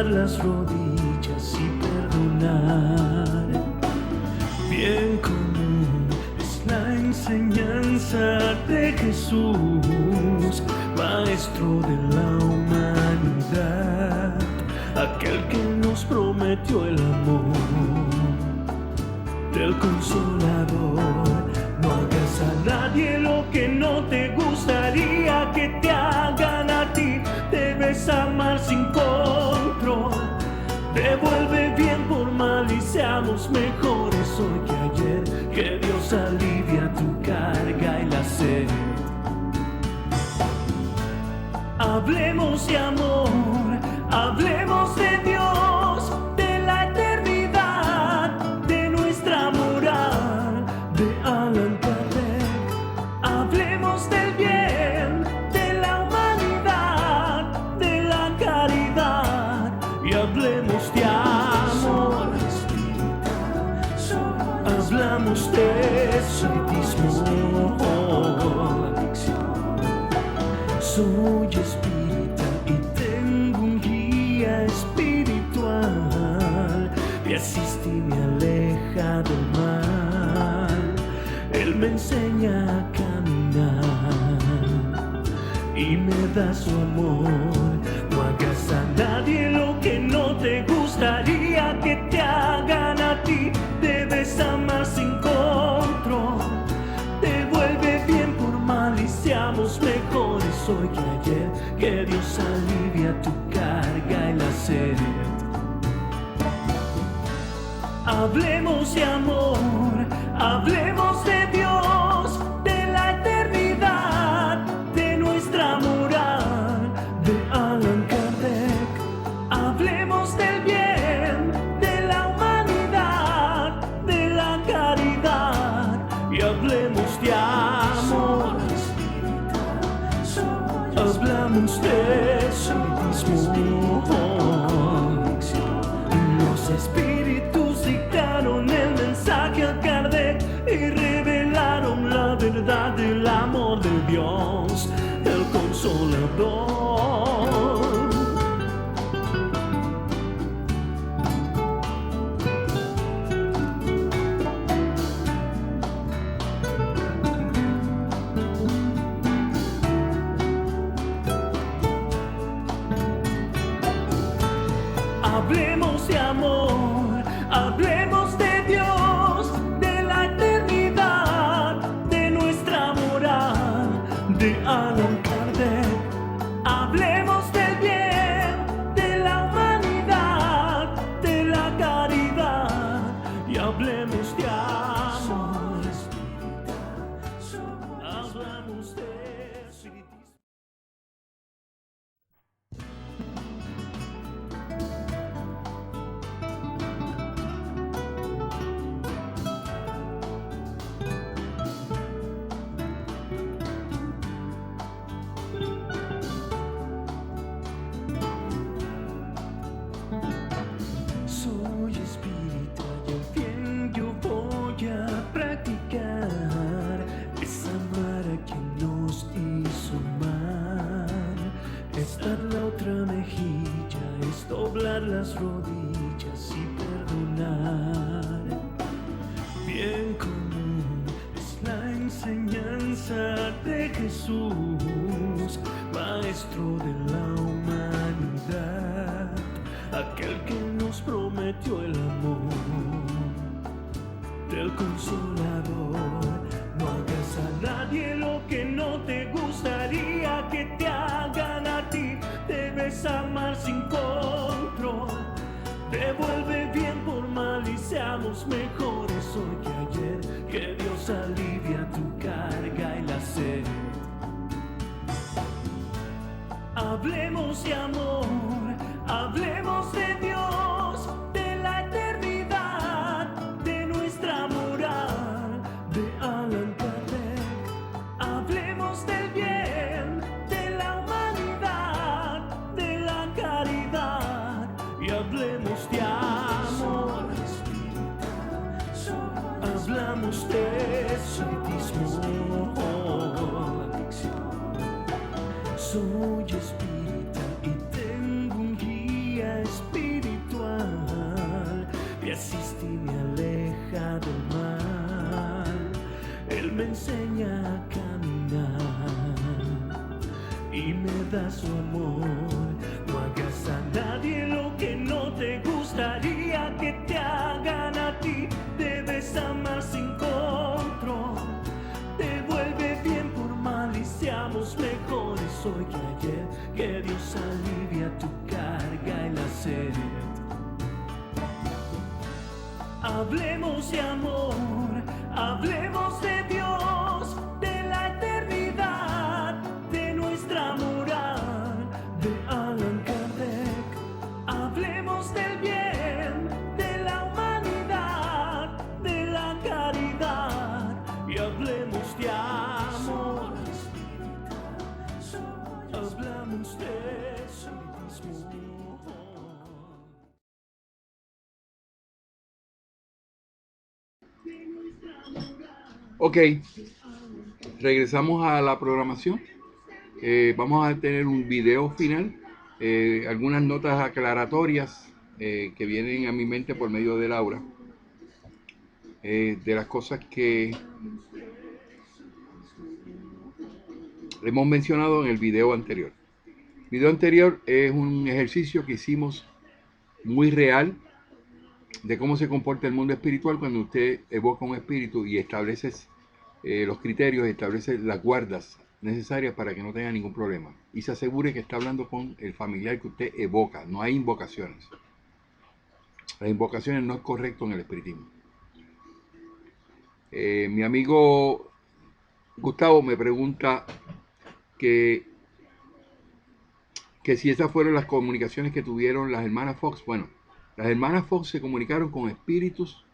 doblar las rodillas y perdonar. Bien común es la enseñanza de Jesús, Maestro de la humanidad, aquel que nos prometió el amor del Consolador. No hagas a nadie lo que no te gustaría que te hagan a ti. Debes amar sin control. Devuelve bien por mal y seamos mejores hoy que ayer. Que Dios alivia tu carga y la sed. Hablemos de amor, hablemos de Dios, de la eternidad, de nuestra moral, de Allan Kardec. Hablemos del bien, de la humanidad, de la caridad, y hablemos de amor. Hablamos de espiritismo. Soy espírita y tengo un guía espiritual. Me asiste y me aleja del mal. Él me enseña a caminar y me da su amor. No hagas a nadie lo que no te gustaría que te hagan a ti. Debes amar sin control. Devuelve bien por mal y seamos mejores hoy que ayer. Que Dios alivia tu carga y la sed. Hablemos de amor, hablemos de Dios, de la eternidad, de nuestra moral, de Allan Kardec. Hablemos del bien, de la humanidad, de la caridad, y hablemos de amor. Hablamos de espiritismo. Los espíritus dictaron el mensaje a Kardec y revelaron la verdad del amor de Dios, el Consolador. Hablemos de amor, hablemos de Dios, de la eternidad, de nuestra moral, de Allan Kardec. Hablemos del bien, de la humanidad, de la caridad, y hablemos de amor. Hablamos de espiritismo. Soy espírita y al bien yo voy a practicar. Es amar a quien nos hizo mal. Es dar la otra mejilla, es doblar las rodillas y perdonar. Bien común es la enseñanza de Jesús, Maestro de la humanidad, aquel que nos prometió el amor del Consolador. No hagas a nadie lo que no te gustaría que te hagan a ti. Debes amar sin control. Devuelve bien por mal y seamos mejores hoy que ayer. Que Dios alivia tu carga y la sed. Hablemos de amor, hablemos de Dios, de la eternidad, de nuestra moral, de Allan Kardec. Hablemos del bien, de la humanidad, de la caridad, y hablemos de amor. Hablamos de espiritismo. Soy espírita y tengo un guía espiritual. y me da su amor. No hagas a nadie lo que no te gustaría que te hagan a ti. Debes amar sin control. Te vuelve bien por mal y seamos mejores hoy que ayer. Que Dios alivia tu carga y la sed. Hablemos de amor, hablemos de Dios, de la eternidad, de nuestra moral, de Allan Kardec. Hablemos del bien, de la humanidad, de la caridad y hablemos de amor. Hablamos de espiritismo. Ok, regresamos a la programación. Vamos a tener un video final, algunas notas aclaratorias que vienen a mi mente por medio de Laura, de las cosas que hemos mencionado en el video anterior. El video anterior es un ejercicio que hicimos muy real de cómo se comporta el mundo espiritual cuando usted evoca un espíritu y establece los criterios, establece las guardas necesarias para que no tenga ningún problema y se asegure que está hablando con el familiar que usted evoca. No hay invocaciones. Las invocaciones no es correcto en el espiritismo. Mi amigo Gustavo me pregunta que si esas fueron las comunicaciones que tuvieron las hermanas Fox. Bueno, las hermanas Fox se comunicaron con espíritus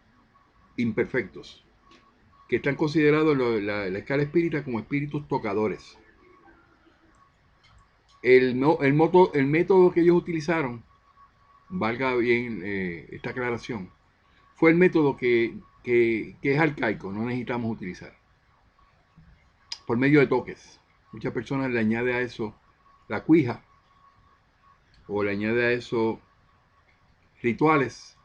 imperfectos, que están considerados en la escala espírita como espíritus tocadores. El método que ellos utilizaron, valga bien esta aclaración, fue el método que es arcaico, no necesitamos utilizar, por medio de toques. Muchas personas le añaden a eso la cuija, o le añaden a eso rituales.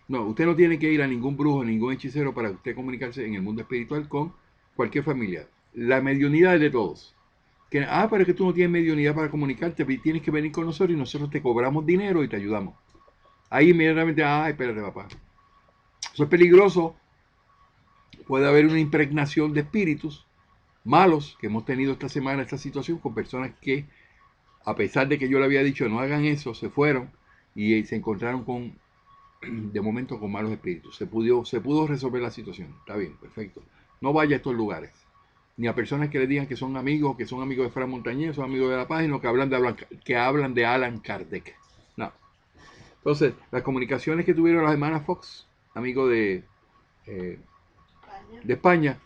No, usted no tiene que ir a ningún brujo, ningún hechicero para usted comunicarse en el mundo espiritual con cualquier familiar. La mediunidad es de todos. Pero es que tú no tienes mediunidad para comunicarte, tienes que venir con nosotros y nosotros te cobramos dinero y te ayudamos. Ahí inmediatamente, espérate, papá. Eso es peligroso. Puede haber una impregnación de espíritus malos, que hemos tenido esta semana esta situación con personas que, a pesar de que yo le había dicho no hagan eso, se fueron y se encontraron de momento con malos espíritus. Se pudo resolver la situación. Está bien, perfecto. No vaya a estos lugares. Ni a personas que le digan que son amigos de Fran Montañez, son amigos de la página, que hablan de Allan Kardec. No. Entonces, las comunicaciones que tuvieron las hermanas Fox, amigos de España,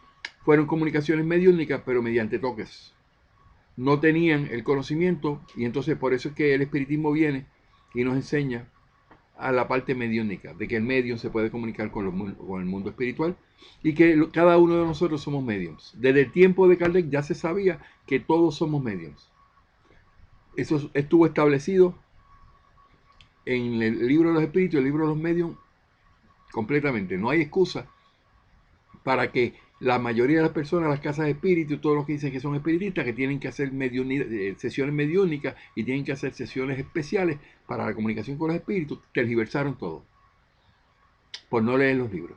fueron comunicaciones mediúnicas, pero mediante toques. No tenían el conocimiento y entonces por eso es que el espiritismo viene y nos enseña a la parte mediúnica, de que el medium se puede comunicar con el mundo espiritual y que cada uno de nosotros somos mediums. Desde el tiempo de Kardec ya se sabía que todos somos mediums. Eso estuvo establecido en el libro de los espíritus, el libro de los mediums, completamente. No hay excusa para que la mayoría de las personas, las casas de espíritu, todos los que dicen que son espiritistas, que tienen que hacer sesiones mediúnicas y tienen que hacer sesiones especiales para la comunicación con los espíritus, tergiversaron todo por no leer los libros.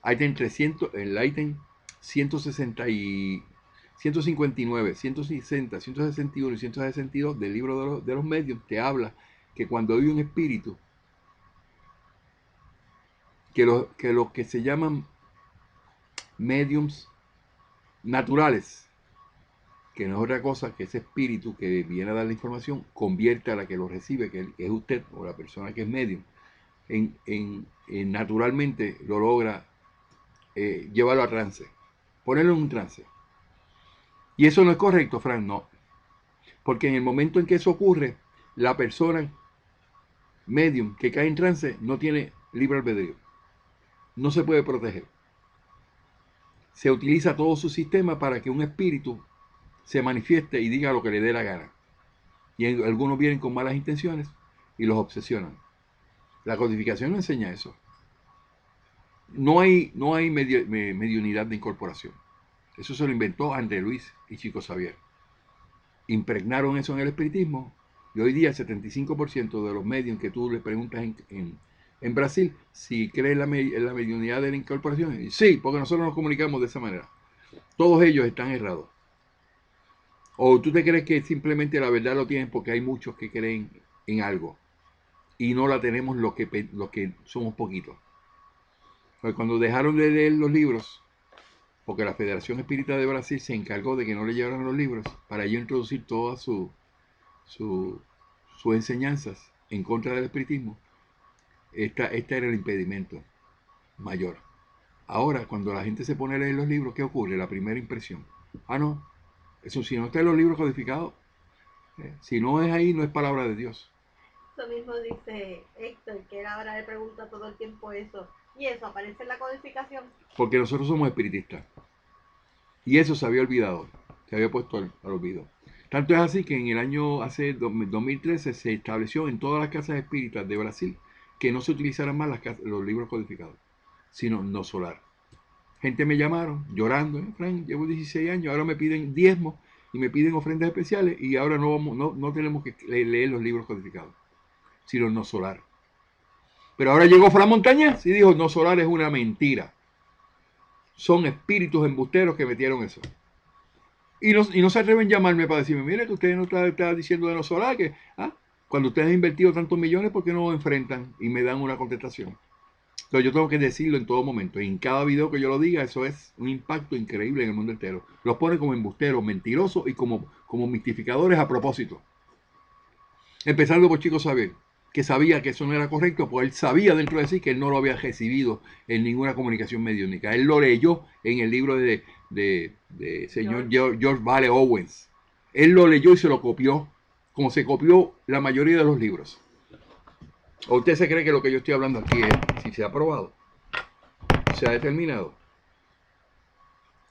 Ítem 300, el ítem 160 y 159, 160, 161 y 162 del libro de los medios te habla que cuando hay un espíritu, que los que se llaman mediums naturales, que no es otra cosa que ese espíritu que viene a dar la información, convierte a la que lo recibe, que es usted o la persona que es medium, naturalmente lo logra llevarlo a trance, ponerlo en un trance. Y eso no es correcto, Frank, no. Porque en el momento en que eso ocurre, la persona medium que cae en trance no tiene libre albedrío. No se puede proteger. Se utiliza todo su sistema para que un espíritu se manifieste y diga lo que le dé la gana. Y algunos vienen con malas intenciones y los obsesionan. La codificación no enseña eso. No hay mediunidad de incorporación. Eso se lo inventó André Luis y Chico Xavier. impregnaron eso en el espiritismo, y hoy día el 75% de los medios que tú le preguntas en Brasil si creen en la mediunidad de la incorporación, y sí, porque nosotros nos comunicamos de esa manera. Todos ellos están errados. O tú te crees que simplemente la verdad lo tienen porque hay muchos que creen en algo y no la tenemos los que somos poquitos. Pues cuando dejaron de leer los libros, porque la Federación Espírita de Brasil se encargó de que no le llevaran los libros para ello introducir todas sus enseñanzas en contra del espiritismo, este era el impedimento mayor. Ahora, cuando la gente se pone a leer los libros, ¿qué ocurre? La primera impresión. Ah, no, eso si no está en los libros codificados, si no es ahí, no es palabra de Dios. Eso mismo dice Héctor, que ahora le pregunta todo el tiempo eso. ¿Y eso aparece en la codificación? Porque nosotros somos espiritistas. Y eso se había olvidado, se había puesto al olvido. Tanto es así que en el año, hace 2013, se estableció en todas las casas espíritas de Brasil que no se utilizaran más los libros codificados, sino no solar. Gente me llamaron llorando, Frank, llevo 16 años, ahora me piden diezmos y me piden ofrendas especiales y ahora no tenemos que leer los libros codificados, sino no solar. Pero ahora llegó Fran Montañez y dijo, no solar es una mentira. Son espíritus embusteros que metieron eso. Y no se atreven a llamarme para decirme, mire que usted no está diciendo de no solar, que cuando ustedes han invertido tantos millones, ¿por qué no enfrentan y me dan una contestación? Entonces yo tengo que decirlo en todo momento. Y en cada video que yo lo diga, eso es un impacto increíble en el mundo entero. Los pone como embusteros, mentirosos y como mistificadores a propósito. Empezando por Chico Xavier, que sabía que eso no era correcto, pues él sabía dentro de sí que él no lo había recibido en ninguna comunicación mediúnica. Él lo leyó en el libro de señor George Vale Owens. Él lo leyó y se lo copió, como se copió la mayoría de los libros. ¿O usted se cree que lo que yo estoy hablando aquí es, si se ha probado, se ha determinado,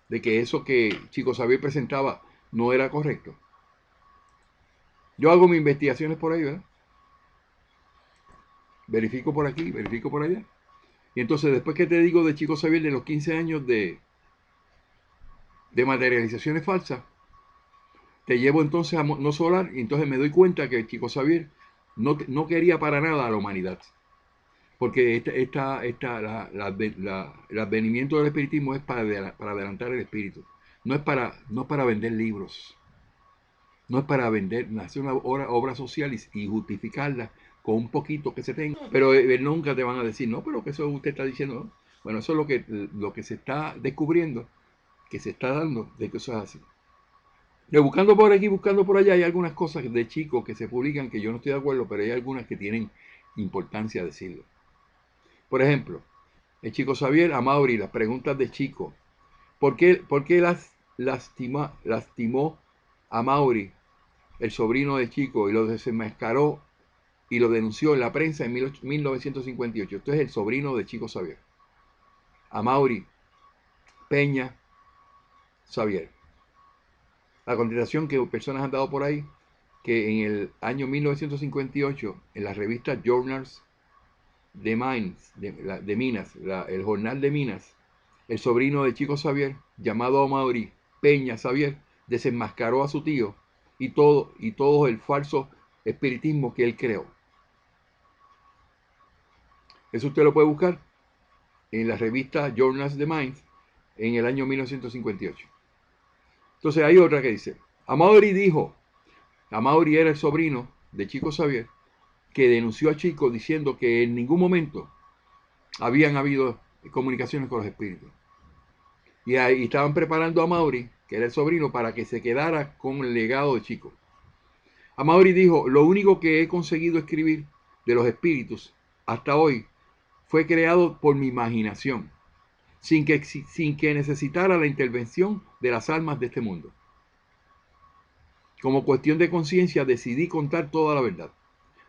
de que eso que Chico Xavier presentaba no era correcto? Yo hago mis investigaciones por ahí, ¿verdad? Verifico por aquí, verifico por allá. Y entonces después que te digo de Chico Xavier de los 15 años de materializaciones falsas, te llevo entonces a no solar y entonces me doy cuenta que Chico Xavier no quería para nada a la humanidad. Porque el advenimiento del espiritismo es para adelantar el espíritu. No es para vender libros. No es para hacer una obra social y justificarla con un poquito que se tenga. Pero nunca te van a decir, no, pero que eso usted está diciendo, ¿no? Bueno, eso es lo que se está descubriendo, que se está dando, de que eso es así. Pero buscando por aquí, buscando por allá, hay algunas cosas de Chico que se publican que yo no estoy de acuerdo, pero hay algunas que tienen importancia decirlo. Por ejemplo, el Chico Xavier a Mauri, las preguntas de Chico. ¿Por qué lastimó a Mauri, el sobrino de Chico, y lo desenmascaró y lo denunció en la prensa en 1958? Esto es el sobrino de Chico Xavier. Amaury Peña Xavier. La contestación que personas han dado por ahí, que en el año 1958, en la revista Journals de Minas, el Jornal de Minas, el sobrino de Chico Xavier, llamado Amaury Peña Xavier, desenmascaró a su tío y todo el falso espiritismo que él creó. Eso usted lo puede buscar en la revista Journals de Minds en el año 1958. Entonces hay otra que dice, Amaury era el sobrino de Chico Xavier, que denunció a Chico diciendo que en ningún momento habían habido comunicaciones con los espíritus. Y ahí estaban preparando a Amaury, que era el sobrino, para que se quedara con el legado de Chico. Amaury dijo, lo único que he conseguido escribir de los espíritus hasta hoy fue creado por mi imaginación, sin que necesitara la intervención de las almas de este mundo. Como cuestión de conciencia decidí contar toda la verdad,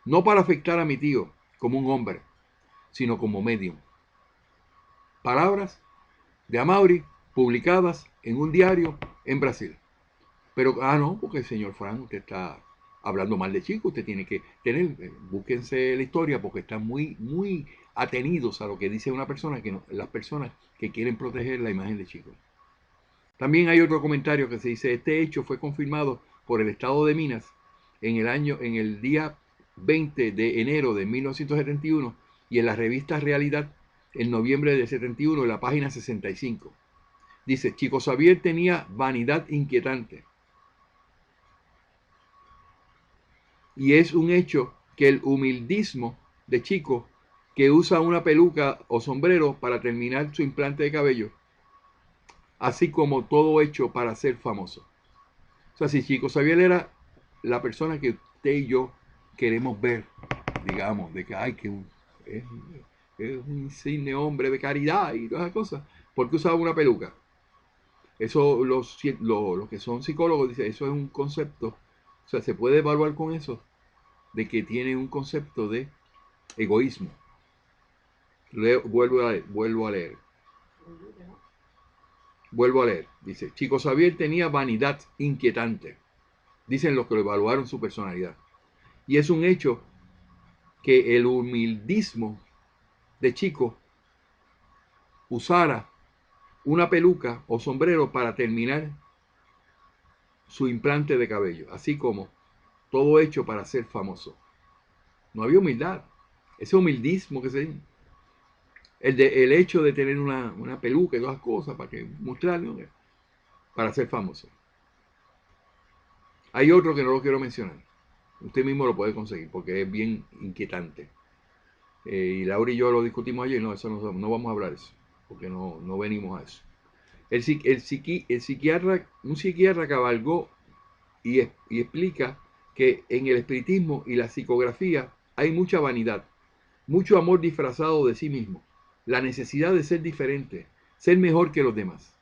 no para afectar a mi tío como un hombre, sino como medium. Palabras de Amaury publicadas en un diario en Brasil. Pero, no, porque el señor Frank, usted está hablando mal de Chico, usted tiene que búsquense la historia porque están muy, muy atenidos a lo que dice una persona, las personas que quieren proteger la imagen de Chico. También hay otro comentario que se dice, este hecho fue confirmado por el estado de Minas en el día 20 de enero de 1971 y en la revista Realidad en noviembre de 71 en la página 65. Dice, Chico Xavier tenía vanidad inquietante. Y es un hecho que el humildismo de Chico, que usa una peluca o sombrero para terminar su implante de cabello, así como todo hecho para ser famoso. O sea, si Chico Xavier era la persona que usted y yo queremos ver, digamos, de que hay que es un insigne hombre de caridad y todas esas cosas, ¿por qué usaba una peluca? Eso los que son psicólogos dicen, eso es un concepto, o sea, se puede evaluar con eso, de que tiene un concepto de egoísmo. Vuelvo a leer. Vuelvo a leer. Dice, Chico Xavier tenía vanidad inquietante. Dicen los que lo evaluaron su personalidad. Y es un hecho que el humildismo de Chico usara una peluca o sombrero para terminar su implante de cabello, así como todo hecho para ser famoso. No había humildad. Ese humildismo que se el hecho de tener una peluca y todas las cosas para que mostrarlo, para ser famoso. Hay otro que no lo quiero mencionar. Usted mismo lo puede conseguir porque es bien inquietante. Y Laura y yo lo discutimos ayer. No, eso no vamos a hablar de eso, porque no venimos a eso. Un psiquiatra cabalgó y explica que en el espiritismo y la psicografía hay mucha vanidad, mucho amor disfrazado de sí mismo, la necesidad de ser diferente, ser mejor que los demás.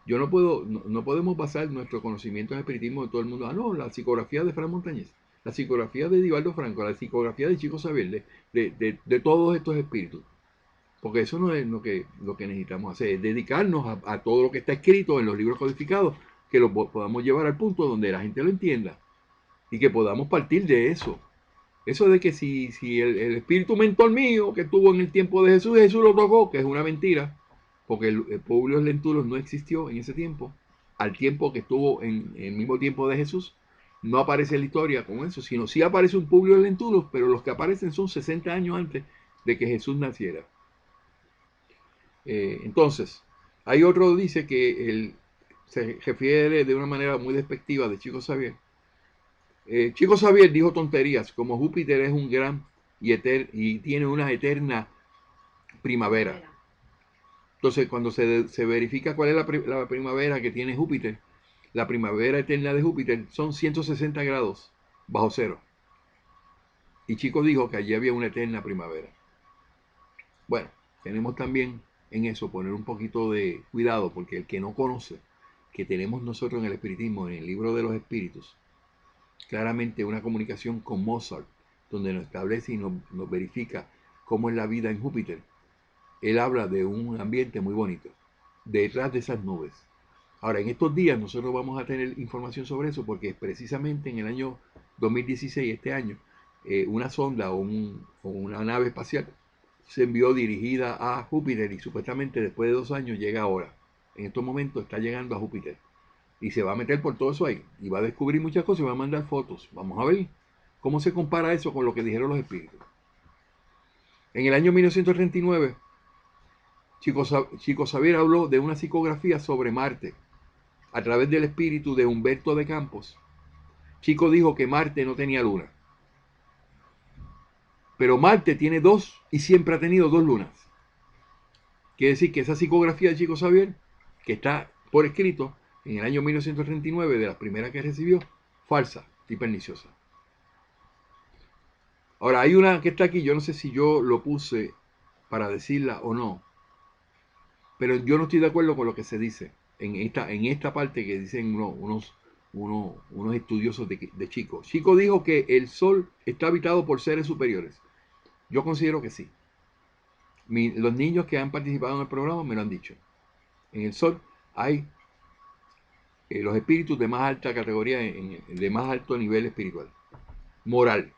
Yo no podemos basar nuestro conocimiento en espiritismo de todo el mundo. Ah, no, la psicografía de Fran Montañez, la psicografía de Edivaldo Franco, la psicografía de Chico Xavier, de todos estos espíritus. Porque eso no es lo que necesitamos hacer, es dedicarnos a todo lo que está escrito en los libros codificados, que lo podamos llevar al punto donde la gente lo entienda y que podamos partir de eso. Eso de que si el espíritu mentor mío que estuvo en el tiempo de Jesús, Jesús lo tocó, que es una mentira, porque el Publio Lentulus no existió en ese tiempo, al tiempo que estuvo en el mismo tiempo de Jesús, no aparece en la historia con eso, sino sí aparece un Publio Lentulus, pero los que aparecen son 60 años antes de que Jesús naciera. Entonces, hay otro que dice que se refiere de una manera muy despectiva de Chico Xavier. Chico Xavier dijo tonterías, como Júpiter es un gran y tiene una eterna primavera. Entonces, cuando se verifica cuál es la primavera que tiene Júpiter, la primavera eterna de Júpiter son 160 grados bajo cero. Y Chico dijo que allí había una eterna primavera. Bueno, tenemos también en eso poner un poquito de cuidado, porque el que no conoce que tenemos nosotros en el espiritismo, en el libro de los espíritus, claramente una comunicación con Mozart, donde nos establece y nos verifica cómo es la vida en Júpiter. Él habla de un ambiente muy bonito, detrás de esas nubes. Ahora, en estos días nosotros vamos a tener información sobre eso, porque precisamente en el año 2016, este año, una sonda o una nave espacial se envió dirigida a Júpiter y supuestamente después de 2 años llega ahora. En estos momentos está llegando a Júpiter y se va a meter por todo eso ahí y va a descubrir muchas cosas y va a mandar fotos. Vamos a ver cómo se compara eso con lo que dijeron los espíritus. En el año 1939, Chico Xavier habló de una psicografía sobre Marte a través del espíritu de Humberto de Campos. Chico dijo que Marte no tenía luna. Pero Marte tiene 2 y siempre ha tenido 2 lunas. Quiere decir que esa psicografía de Chico Xavier, que está por escrito en el año 1939, de las primeras que recibió, falsa y perniciosa. Ahora, hay una que está aquí, yo no sé si yo lo puse para decirla o no, pero yo no estoy de acuerdo con lo que se dice en esta parte que dicen unos estudiosos de Chico. Chico dijo que el Sol está habitado por seres superiores. Yo considero que sí. Los niños que han participado en el programa me lo han dicho. En el Sol hay los espíritus de más alta categoría, de más alto nivel espiritual, moral.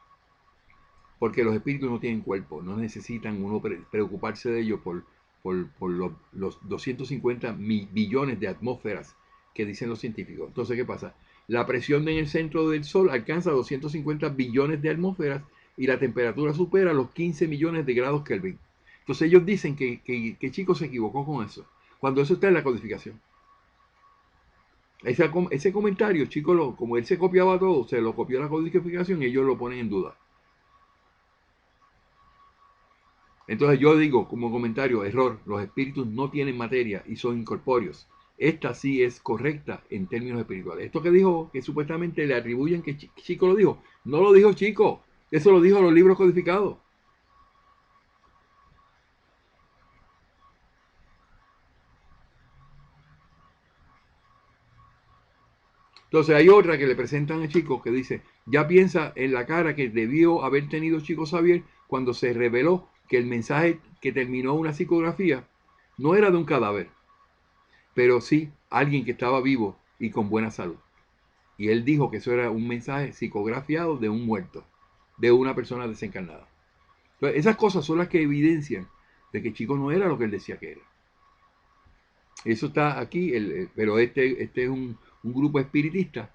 Porque los espíritus no tienen cuerpo, no necesitan uno preocuparse de ellos por los 250 billones de atmósferas que dicen los científicos. Entonces, ¿qué pasa? La presión en el centro del Sol alcanza 250 billones de atmósferas y la temperatura supera los 15 millones de grados Kelvin. Entonces ellos dicen que Chico se equivocó con eso, cuando eso está en la codificación. Ese comentario, Chico, como él se copiaba todo, se lo copió la codificación y ellos lo ponen en duda. Entonces yo digo como comentario, error, los espíritus no tienen materia y son incorpóreos. Esta sí es correcta en términos espirituales. Esto que dijo, que supuestamente le atribuyen que Chico lo dijo, no lo dijo Chico, eso lo dijo los libros codificados. Entonces hay otra que le presentan a Chico que dice, ya piensa en la cara que debió haber tenido Chico Xavier cuando se reveló que el mensaje que terminó una psicografía no era de un cadáver, pero sí alguien que estaba vivo y con buena salud. Y él dijo que eso era un mensaje psicografiado de un muerto, de una persona desencarnada. Entonces, esas cosas son las que evidencian de que Chico no era lo que él decía que era. Eso está aquí, pero este es un grupo espiritista,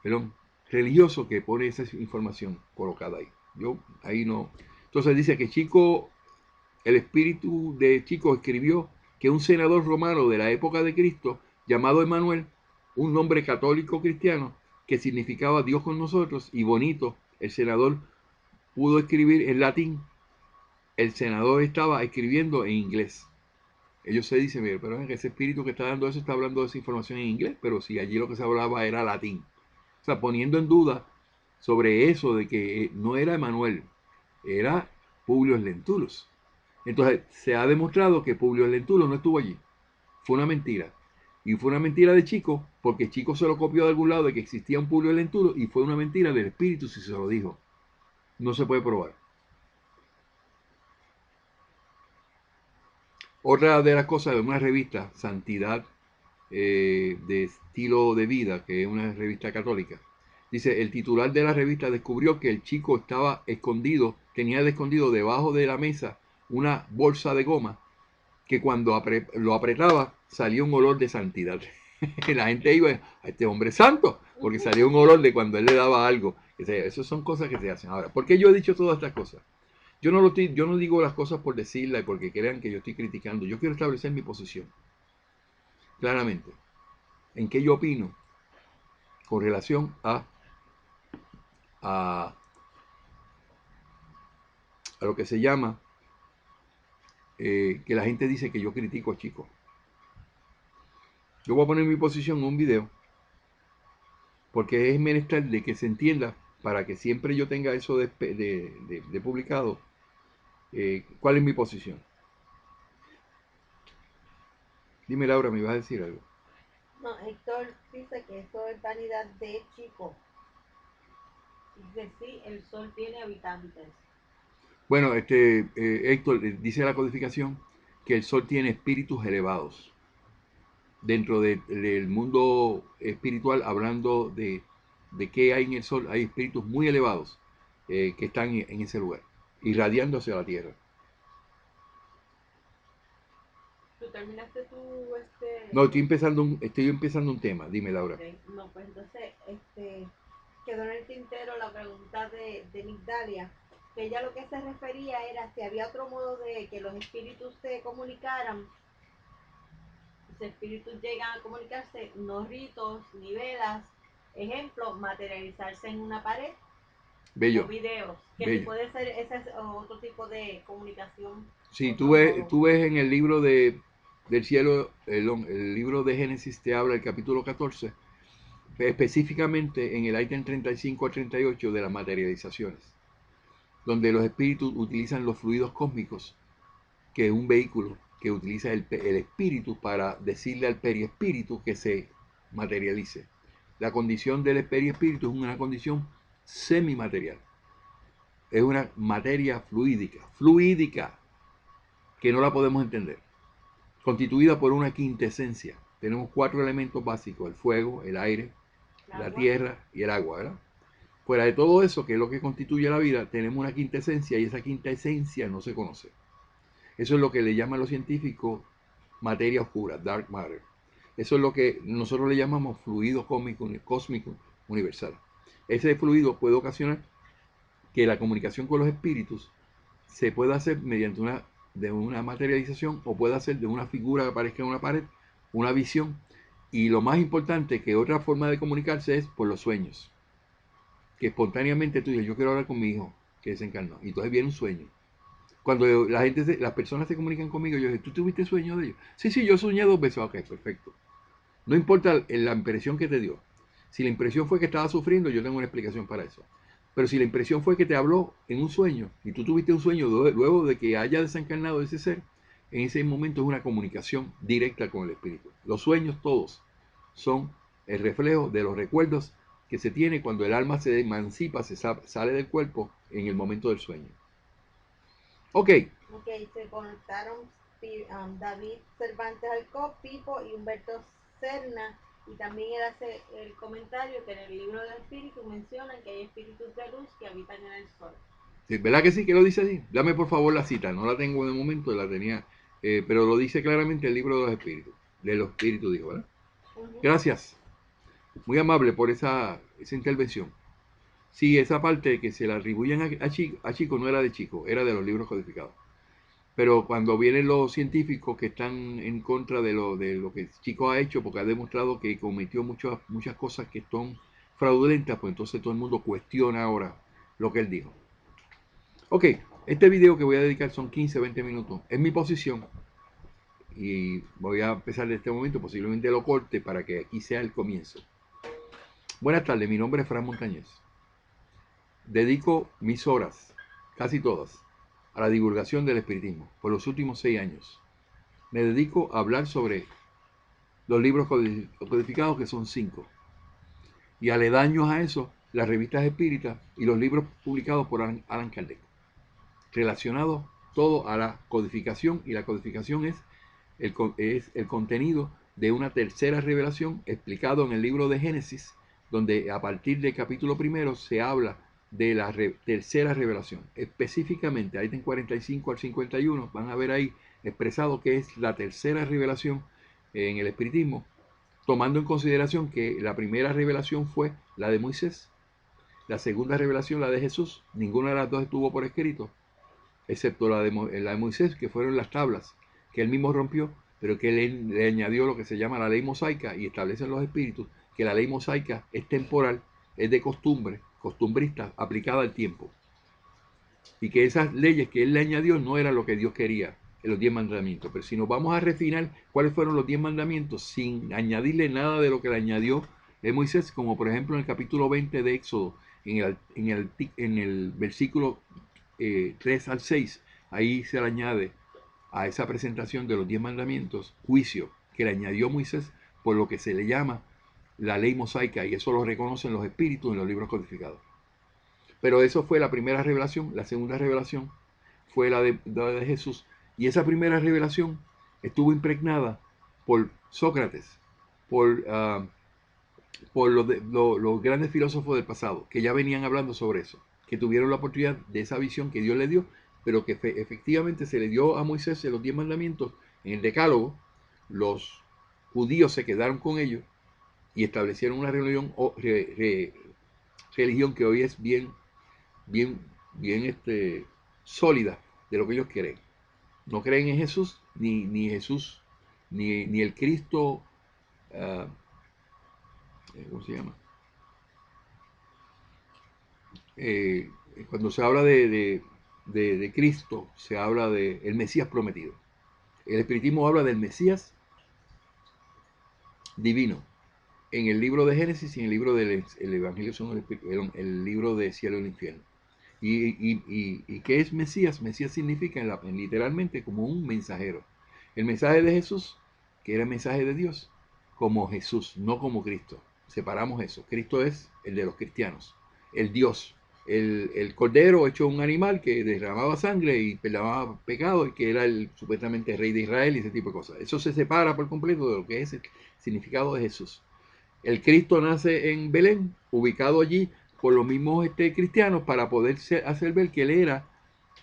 perdón, religioso que pone esa información colocada ahí. Yo ahí no. Entonces dice que Chico, el espíritu de Chico escribió que un senador romano de la época de Cristo, llamado Emanuel, un nombre católico cristiano que significaba Dios con nosotros y bonito, el senador pudo escribir en latín. El senador estaba escribiendo en inglés. Ellos se dicen, pero ese espíritu que está dando eso está hablando de esa información en inglés, pero si allí lo que se hablaba era latín. O sea, poniendo en duda sobre eso de que no era Emanuel, era Publio Lentulus. Entonces, se ha demostrado que Publio Lentulus no estuvo allí. Fue una mentira. Y fue una mentira de Chico, porque Chico se lo copió de algún lado de que existía un Publio Lentulus, y fue una mentira del espíritu si se lo dijo. No se puede probar. Otra de las cosas de una revista, Santidad de Estilo de Vida, que es una revista católica, dice, el titular de la revista descubrió que el chico estaba escondido, tenía escondido debajo de la mesa una bolsa de goma que cuando lo apretaba salía un olor de santidad. La gente iba a este hombre santo, porque salía un olor de cuando él le daba algo. Esas son cosas que se hacen. Ahora, ¿por qué yo he dicho todas estas cosas? Yo no digo las cosas por decirlas y porque crean que yo estoy criticando. Yo quiero establecer mi posición. Claramente. En qué yo opino con relación a lo que se llama que la gente dice que yo critico a Chico. Yo voy a poner mi posición en un video porque es menester de que se entienda para que siempre yo tenga eso de publicado, cuál es mi posición. Dime, Laura, ¿me vas a decir algo? No, Héctor dice que esto es vanidad de Chico. Dice, sí, el sol tiene habitantes. Bueno, Héctor, dice la codificación que el sol tiene espíritus elevados. Dentro del mundo espiritual, hablando de qué hay en el sol, hay espíritus muy elevados que están en ese lugar, irradiando hacia la tierra. ¿Tú terminaste No, estoy empezando un tema. Dime, Laura. Okay. No, pues entonces, quedó en el tintero la pregunta de Migdalia, que ella lo que se refería era si había otro modo de que los espíritus se comunicaran. Los espíritus llegan a comunicarse, no ritos, ni velas. Ejemplo, materializarse en una pared. Bello. O videos, que bello. Puede ser ese es otro tipo de comunicación. Sí, tú ves en el libro del cielo, el libro de Génesis te habla el capítulo 14, específicamente en el ítem 35 a 38 de las materializaciones, donde los espíritus utilizan los fluidos cósmicos, que es un vehículo que utiliza el espíritu para decirle al periespíritu que se materialice. La condición del periespíritu es una condición semimaterial. Es una materia fluídica, que no la podemos entender, constituida por una quintesencia. Tenemos 4 elementos básicos: el fuego, el aire, la tierra y el agua, ¿verdad? Fuera de todo eso, que es lo que constituye la vida, tenemos una quintesencia y esa quintesencia no se conoce. Eso es lo que le llaman los científicos materia oscura, dark matter. Eso es lo que nosotros le llamamos fluido cósmico universal. Ese fluido puede ocasionar que la comunicación con los espíritus se pueda hacer mediante una materialización, o puede hacer de una figura que aparezca en una pared, una visión. Y lo más importante, que otra forma de comunicarse es por los sueños. Que espontáneamente tú dices, yo quiero hablar con mi hijo que desencarnó. Y entonces viene un sueño. Cuando las personas se comunican conmigo, yo digo, ¿tú tuviste sueño de ellos? Sí, yo soñé 2 veces. Ok, perfecto. No importa la impresión que te dio. Si la impresión fue que estaba sufriendo, yo tengo una explicación para eso. Pero si la impresión fue que te habló en un sueño, y tú tuviste un sueño luego de que haya desencarnado ese ser, en ese momento es una comunicación directa con el espíritu. Los sueños todos son el reflejo de los recuerdos que se tiene cuando el alma se emancipa, sale del cuerpo en el momento del sueño. Ok. Ok, se conectaron David Cervantes Alcó, Pipo y Humberto Serna. Y también él hace el comentario que en el libro del espíritu mencionan que hay espíritus de luz que habitan en el sol. ¿Verdad que sí que lo dice así? Dame por favor la cita, no la tengo de momento, la tenía, pero lo dice claramente el libro de los espíritus. De los espíritus, dijo, ¿verdad? Gracias. Muy amable por esa intervención. Sí, esa parte que se la atribuyen a Chico no era de Chico, era de los libros codificados. Pero cuando vienen los científicos que están en contra de lo que Chico ha hecho, porque ha demostrado que cometió muchas cosas que son fraudulentas, pues entonces todo el mundo cuestiona ahora lo que él dijo. Ok, este video que voy a dedicar son 15-20 minutos. Es mi posición. Y voy a empezar de este momento, posiblemente lo corte para que aquí sea el comienzo. Buenas tardes, mi nombre es Fran Montañez. Dedico mis horas, casi todas, a la divulgación del espiritismo por los últimos 6 años. Me dedico a hablar sobre los libros codificados, que son 5. Y aledaños a eso, las revistas espíritas y los libros publicados por Allan Kardec. Relacionado todo a la codificación, y la codificación es el contenido de una tercera revelación explicado en el libro de Génesis, donde a partir del capítulo 1 se habla de la tercera revelación. Específicamente, ahí en 45 al 51 van a ver ahí expresado que es la tercera revelación en el espiritismo, tomando en consideración que la primera revelación fue la de Moisés, la segunda revelación la de Jesús. Ninguna de las dos estuvo por escrito, excepto la de Moisés, que fueron las tablas que él mismo rompió, pero que le añadió lo que se llama la ley mosaica, y establecen los espíritus que la ley mosaica es temporal, es de costumbrista, aplicada al tiempo, y que esas leyes que él le añadió no eran lo que Dios quería en los 10 mandamientos. Pero si nos vamos a refinar cuáles fueron los 10 mandamientos sin añadirle nada de lo que le añadió Moisés, como por ejemplo en el capítulo 20 de Éxodo, en el versículo 3 al 6, ahí se le añade a esa presentación de los 10 mandamientos juicio que le añadió Moisés por lo que se le llama la ley mosaica, y eso lo reconocen los espíritus en los libros codificados. Pero eso fue la primera revelación. La segunda revelación fue la de Jesús, y esa primera revelación estuvo impregnada por Sócrates, por los grandes filósofos del pasado, que ya venían hablando sobre eso, que tuvieron la oportunidad de esa visión que Dios le dio, pero que efectivamente se le dio a Moisés en los 10 mandamientos, en el decálogo. Los judíos se quedaron con ellos y establecieron una religión que hoy es bien sólida de lo que ellos creen. No creen en Jesús, ni Jesús, ni el Cristo, ¿cómo se llama? Cuando se habla de Cristo, se habla de el Mesías prometido. El espiritismo habla del Mesías divino. En el libro de Génesis y en el libro del Evangelio son el libro de cielo y el infierno. ¿Y qué es Mesías? Mesías significa literalmente como un mensajero. El mensaje de Jesús, que era el mensaje de Dios, como Jesús, no como Cristo. Separamos eso. Cristo es el de los cristianos, el Dios, el cordero hecho un animal que derramaba sangre y perdonaba pecado, y que era supuestamente rey de Israel y ese tipo de cosas. Eso se separa por completo de lo que es el significado de Jesús. El Cristo nace en Belén, ubicado allí por los mismos cristianos, para poder hacer ver que él era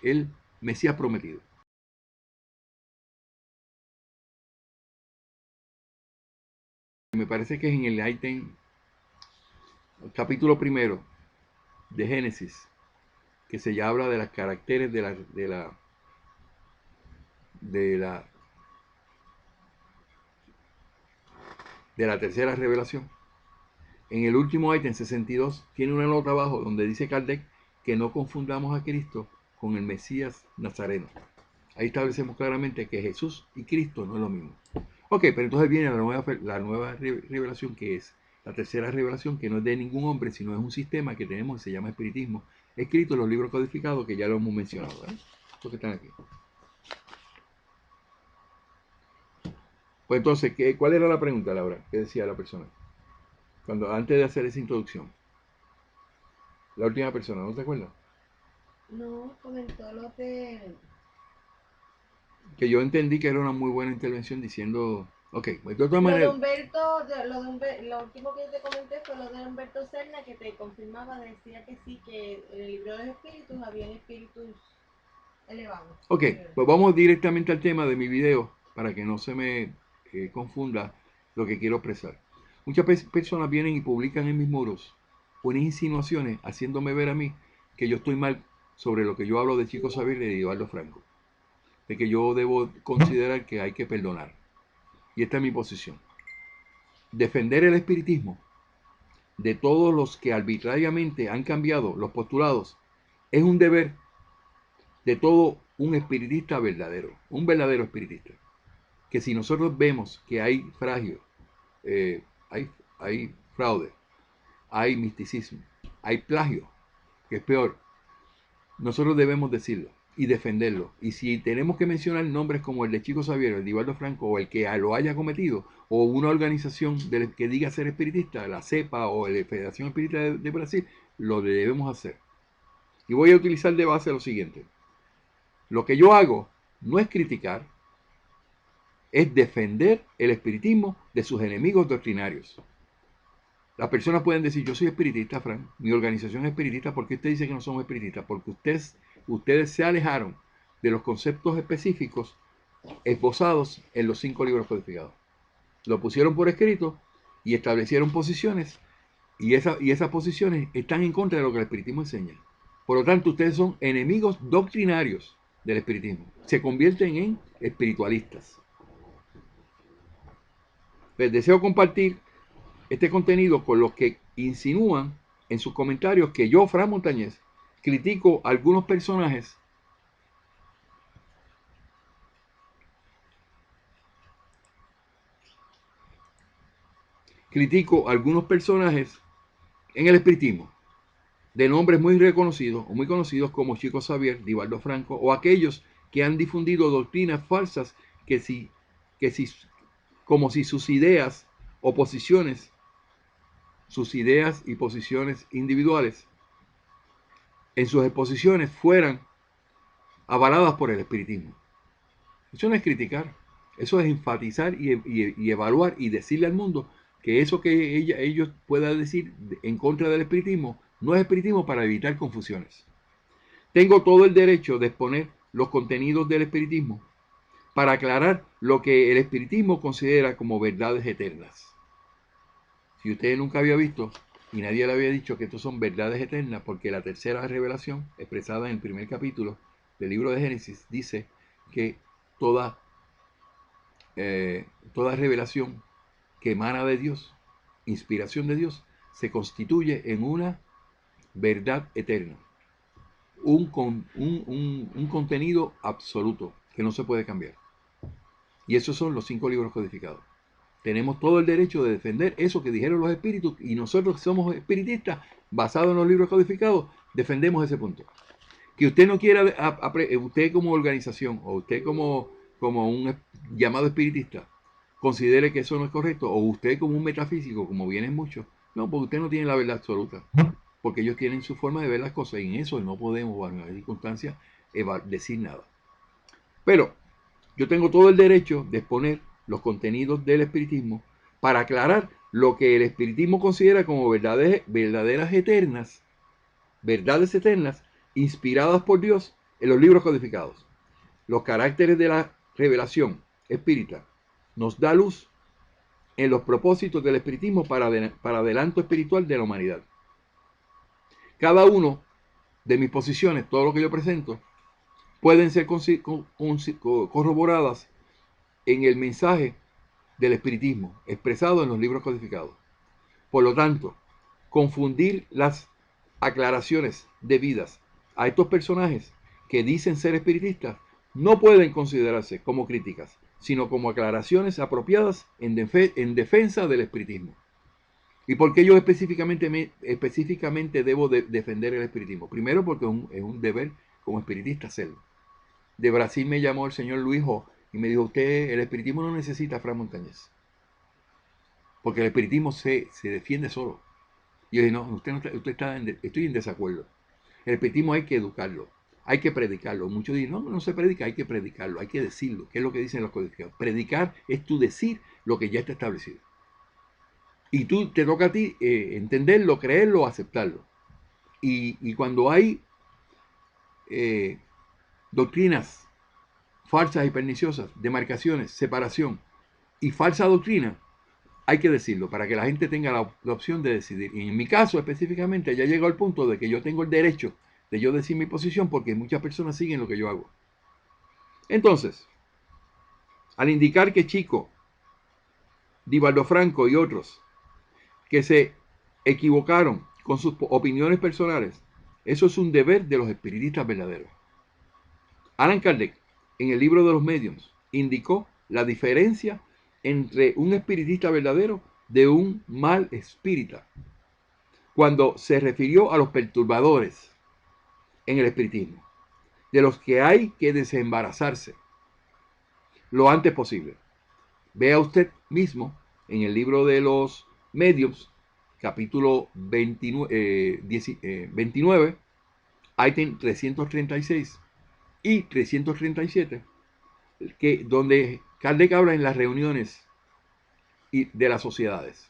el Mesías prometido. me parece que es en el ítem, capítulo primero de Génesis, que se ya habla de los caracteres de la tercera revelación. En el último ítem 62 tiene una nota abajo donde dice Kardec que no confundamos a Cristo con el Mesías Nazareno. Ahí establecemos claramente que Jesús y Cristo no es lo mismo. Ok, pero entonces viene la nueva revelación, que es la tercera revelación, que no es de ningún hombre, sino es un sistema que tenemos, que se llama espiritismo, escrito en los libros codificados, que ya lo hemos mencionado, ¿verdad? Los que están aquí. Pues entonces, ¿cuál era la pregunta, Laura? ¿Qué decía la persona? Antes de hacer esa introducción. La última persona, ¿no te acuerdas? No, comentó lo de... Que yo entendí que era una muy buena intervención diciendo... Ok, pues de todas Lo de maneras... Humberto, lo último que yo te comenté fue lo de Humberto Serna, que te confirmaba, decía que sí, que en el libro de los espíritus habían espíritus elevados. Ok, pues vamos directamente al tema de mi video, para que no se me confunda lo que quiero expresar. Muchas personas vienen y publican en mis muros unas insinuaciones haciéndome ver a mí que yo estoy mal sobre lo que yo hablo de Chico Xavier y de Eduardo Franco. De que yo debo considerar que hay que perdonar. Y esta es mi posición. Defender el espiritismo de todos los que arbitrariamente han cambiado los postulados es un deber de todo un espiritista verdadero, un verdadero espiritista. Que si nosotros vemos que hay fragio, hay fraude, hay misticismo, hay plagio, que es peor, nosotros debemos decirlo y defenderlo. Y si tenemos que mencionar nombres como el de Chico Xavier, el de Eduardo Franco, o el que lo haya cometido, o una organización que diga ser espiritista, la CEPA o la Federación Espírita de Brasil, lo debemos hacer. Y voy a utilizar de base lo siguiente. Lo que yo hago no es criticar, es defender el espiritismo de sus enemigos doctrinarios. Las personas pueden decir, yo soy espiritista, Frank, mi organización es espiritista. ¿Por qué usted dice que no somos espiritistas? Porque ustedes se alejaron de los conceptos específicos esbozados en los 5 libros codificados. Lo pusieron por escrito y establecieron posiciones, y esas posiciones están en contra de lo que el espiritismo enseña. Por lo tanto, ustedes son enemigos doctrinarios del espiritismo. Se convierten en espiritualistas. Les deseo compartir este contenido con los que insinúan en sus comentarios que yo, Fran Montañez, critico a algunos personajes en el espiritismo, de nombres muy reconocidos o muy conocidos como Chico Xavier, Eduardo Franco, o aquellos que han difundido doctrinas falsas como si sus ideas o posiciones, sus ideas y posiciones individuales en sus exposiciones fueran avaladas por el espiritismo. Eso no es criticar, eso es enfatizar y evaluar y decirle al mundo que eso que ellos puedan decir en contra del espiritismo no es espiritismo, para evitar confusiones. Tengo todo el derecho de exponer los contenidos del espiritismo para aclarar lo que el espiritismo considera como verdades eternas. Si usted nunca había visto y nadie le había dicho que estos son verdades eternas, porque la tercera revelación, expresada en el primer capítulo del libro de Génesis, dice que toda revelación que emana de Dios, inspiración de Dios, se constituye en una verdad eterna, un contenido absoluto que no se puede cambiar. Y esos son los 5 libros codificados. Tenemos todo el derecho de defender eso que dijeron los espíritus, y nosotros que somos espiritistas, basados en los libros codificados, defendemos ese punto. Que usted no quiera, usted como organización, o usted como un llamado espiritista, considere que eso no es correcto, o usted como un metafísico, como vienen muchos, no, porque usted no tiene la verdad absoluta, porque ellos tienen su forma de ver las cosas, y en eso no podemos, bajo ninguna circunstancia, decir nada. Pero yo tengo todo el derecho de exponer los contenidos del espiritismo para aclarar lo que el espiritismo considera como verdaderas eternas, verdades eternas, inspiradas por Dios en los libros codificados. Los caracteres de la revelación espírita nos da luz en los propósitos del espiritismo para adelanto espiritual de la humanidad. Cada uno de mis posiciones, todo lo que yo presento, pueden ser corroboradas en el mensaje del espiritismo expresado en los libros codificados. Por lo tanto, confundir las aclaraciones debidas a estos personajes que dicen ser espiritistas no pueden considerarse como críticas, sino como aclaraciones apropiadas en defensa del espiritismo. ¿Y por qué yo específicamente debo defender el espiritismo? Primero, porque es un deber como espiritista hacerlo. De Brasil me llamó el señor Luijo y me dijo: usted, el espiritismo no necesita a Fray Montañez, porque el espiritismo se defiende solo. Y yo dije: no, estoy en desacuerdo. El espiritismo hay que educarlo, hay que predicarlo. Muchos dicen: no se predica, hay que predicarlo, hay que decirlo. ¿Qué es lo que dicen los codificados? Predicar es tú decir lo que ya está establecido. Y te toca a ti entenderlo, creerlo, aceptarlo. Y cuando hay doctrinas falsas y perniciosas, demarcaciones, separación y falsa doctrina, hay que decirlo para que la gente tenga la opción de decidir. Y en mi caso específicamente ya llegó al punto de que yo tengo el derecho de yo decir mi posición, porque muchas personas siguen lo que yo hago. Entonces, al indicar que Chico, Divaldo Franco y otros que se equivocaron con sus opiniones personales, eso es un deber de los espiritistas verdaderos. Allan Kardec, en el libro de los Mediums, indicó la diferencia entre un espiritista verdadero de un mal espírita, cuando se refirió a los perturbadores en el espiritismo, de los que hay que desembarazarse lo antes posible. Vea usted mismo en el libro de los Mediums, capítulo 29, ítem 336 y 337, donde Kardec habla en las reuniones de las sociedades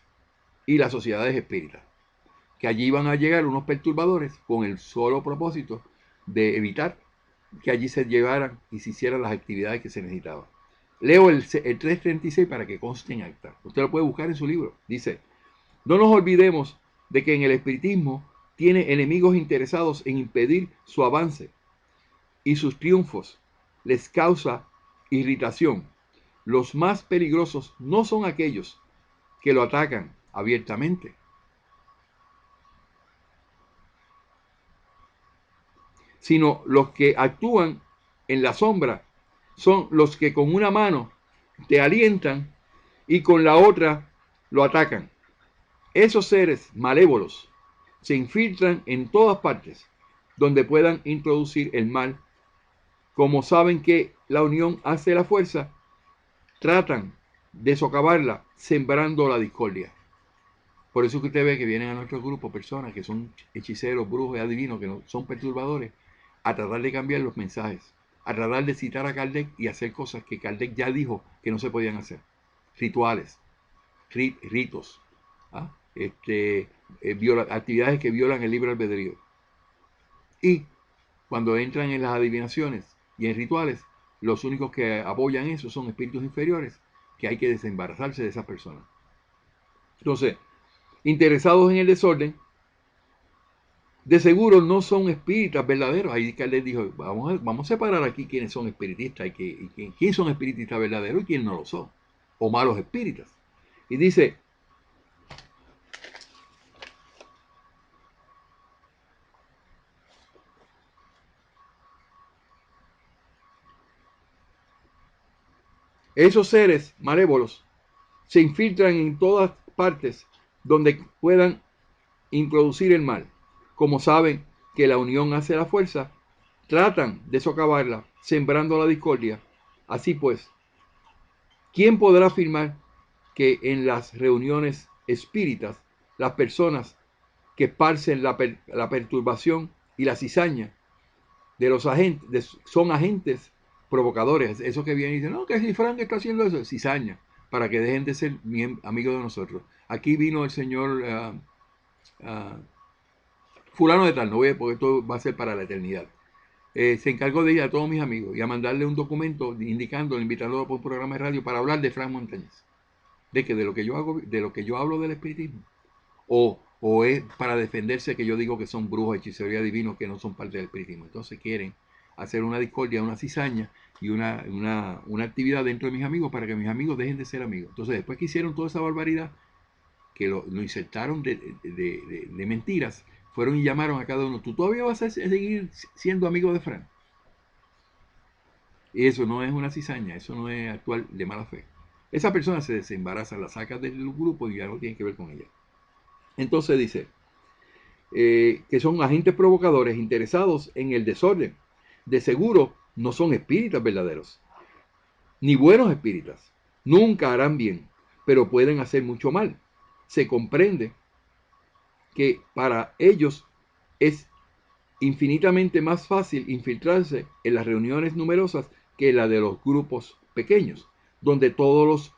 y las sociedades espíritas, que allí van a llegar unos perturbadores con el solo propósito de evitar que allí se llevaran y se hicieran las actividades que se necesitaban. Leo el 336 para que conste en acta. Usted lo puede buscar en su libro. Dice: no nos olvidemos de que en el espiritismo tiene enemigos interesados en impedir su avance, y sus triunfos les causa irritación. Los más peligrosos no son aquellos que lo atacan abiertamente, sino los que actúan en la sombra. Son los que con una mano te alientan y con la otra lo atacan. Esos seres malévolos se infiltran en todas partes donde puedan introducir el mal. Como saben que la unión hace la fuerza, tratan de socavarla sembrando la discordia. Por eso que usted ve que vienen a nuestro grupo personas que son hechiceros, brujos y adivinos, que no son perturbadores, a tratar de cambiar los mensajes, a tratar de citar a Kardec y hacer cosas que Kardec ya dijo que no se podían hacer. Rituales, ritos, actividades que violan el libre albedrío. Y cuando entran en las adivinaciones y en rituales, los únicos que apoyan eso son espíritus inferiores, que hay que desembarazarse de esas personas. Entonces, interesados en el desorden, de seguro no son espíritas verdaderos. Ahí Kardec dijo: vamos a separar aquí quiénes son espiritistas y quiénes son espiritistas verdaderos y quiénes no lo son, o malos espíritas. Y dice: esos seres malévolos se infiltran en todas partes donde puedan introducir el mal. Como saben que la unión hace la fuerza, tratan de socavarla, sembrando la discordia. Así pues, ¿quién podrá afirmar que en las reuniones espíritas las personas que esparcen la perturbación y la cizaña de los agentes son agentes provocadores? Eso que vienen y dicen: no, que si Frank está haciendo eso, cizaña, para que dejen de ser amigos de nosotros. Aquí vino el señor fulano de tal, no voy a, porque esto va a ser para la eternidad. Se encargó de ir a todos mis amigos y a mandarle un documento indicándole, invitándolo por un programa de radio para hablar de Fray Montañez. de que de lo que yo hago, de lo que yo hablo del espiritismo, o es para defenderse que yo digo que son brujos, hechicería divino, que no son parte del espiritismo. Entonces quieren hacer una discordia, una cizaña y una actividad dentro de mis amigos para que mis amigos dejen de ser amigos. Entonces después que hicieron toda esa barbaridad, que lo insertaron de mentiras, fueron y llamaron a cada uno: tú todavía vas a seguir siendo amigo de Fran. Y eso no es una cizaña, eso no es actuar de mala fe. Esa persona se desembaraza, la saca del grupo y ya no tiene que ver con ella. Entonces dice que son agentes provocadores interesados en el desorden. De seguro no son espíritas verdaderos, ni buenos espíritas. Nunca harán bien, pero pueden hacer mucho mal. Se comprende que para ellos es infinitamente más fácil infiltrarse en las reuniones numerosas que la de los grupos pequeños, donde todos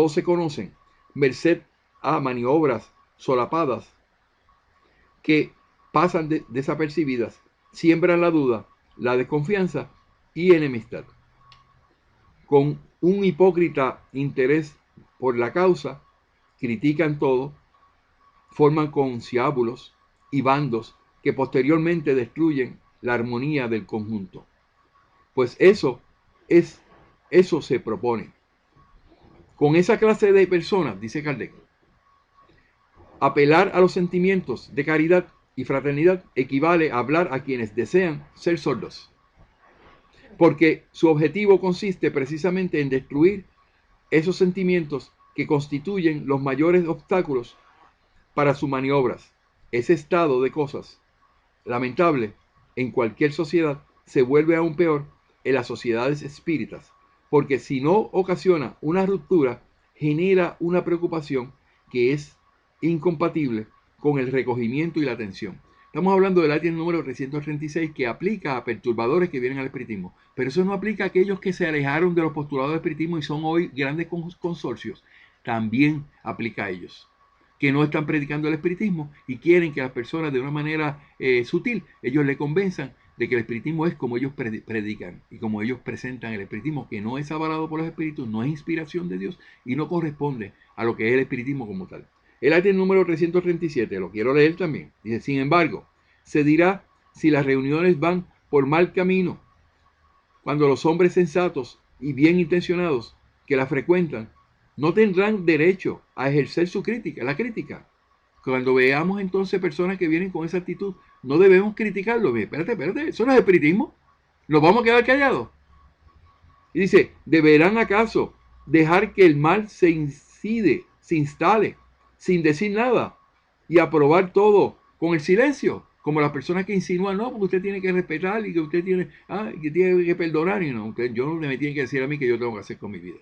se conocen, merced a maniobras solapadas que pasan desapercibidas, siembran la duda, la desconfianza y enemistad. Con un hipócrita interés por la causa, critican todo, forman conciliábulos y bandos que posteriormente destruyen la armonía del conjunto. Pues eso se propone. Con esa clase de personas, dice Kardec, apelar a los sentimientos de caridad y fraternidad equivale a hablar a quienes desean ser sordos, porque su objetivo consiste precisamente en destruir esos sentimientos que constituyen los mayores obstáculos para sus maniobras. Ese estado de cosas lamentable en cualquier sociedad se vuelve aún peor en las sociedades espíritas, porque si no ocasiona una ruptura, genera una preocupación que es incompatible con el recogimiento y la atención. Estamos hablando del área número 336, que aplica a perturbadores que vienen al espiritismo, pero eso no aplica a aquellos que se alejaron de los postulados del espiritismo y son hoy grandes consorcios. También aplica a ellos, que no están predicando el espiritismo y quieren que las personas de una manera sutil, ellos le convenzan de que el espiritismo es como ellos predican y como ellos presentan el espiritismo, que no es avalado por los espíritus, no es inspiración de Dios y no corresponde a lo que es el espiritismo como tal. El área número 337, lo quiero leer también, dice: sin embargo, se dirá si las reuniones van por mal camino, cuando los hombres sensatos y bien intencionados que la frecuentan no tendrán derecho a ejercer su crítica, la crítica. Cuando veamos entonces personas que vienen con esa actitud, no debemos criticarlo. Espérate, eso no es espiritismo. ¿Nos vamos a quedar callados? Y dice: ¿deberán acaso dejar que el mal se instale, sin decir nada, y aprobar todo con el silencio? Como las personas que insinúan: no, porque usted tiene que respetar y que usted tiene que perdonar. Y no, yo no me tiene que decir a mí que yo tengo que hacer con mi vida.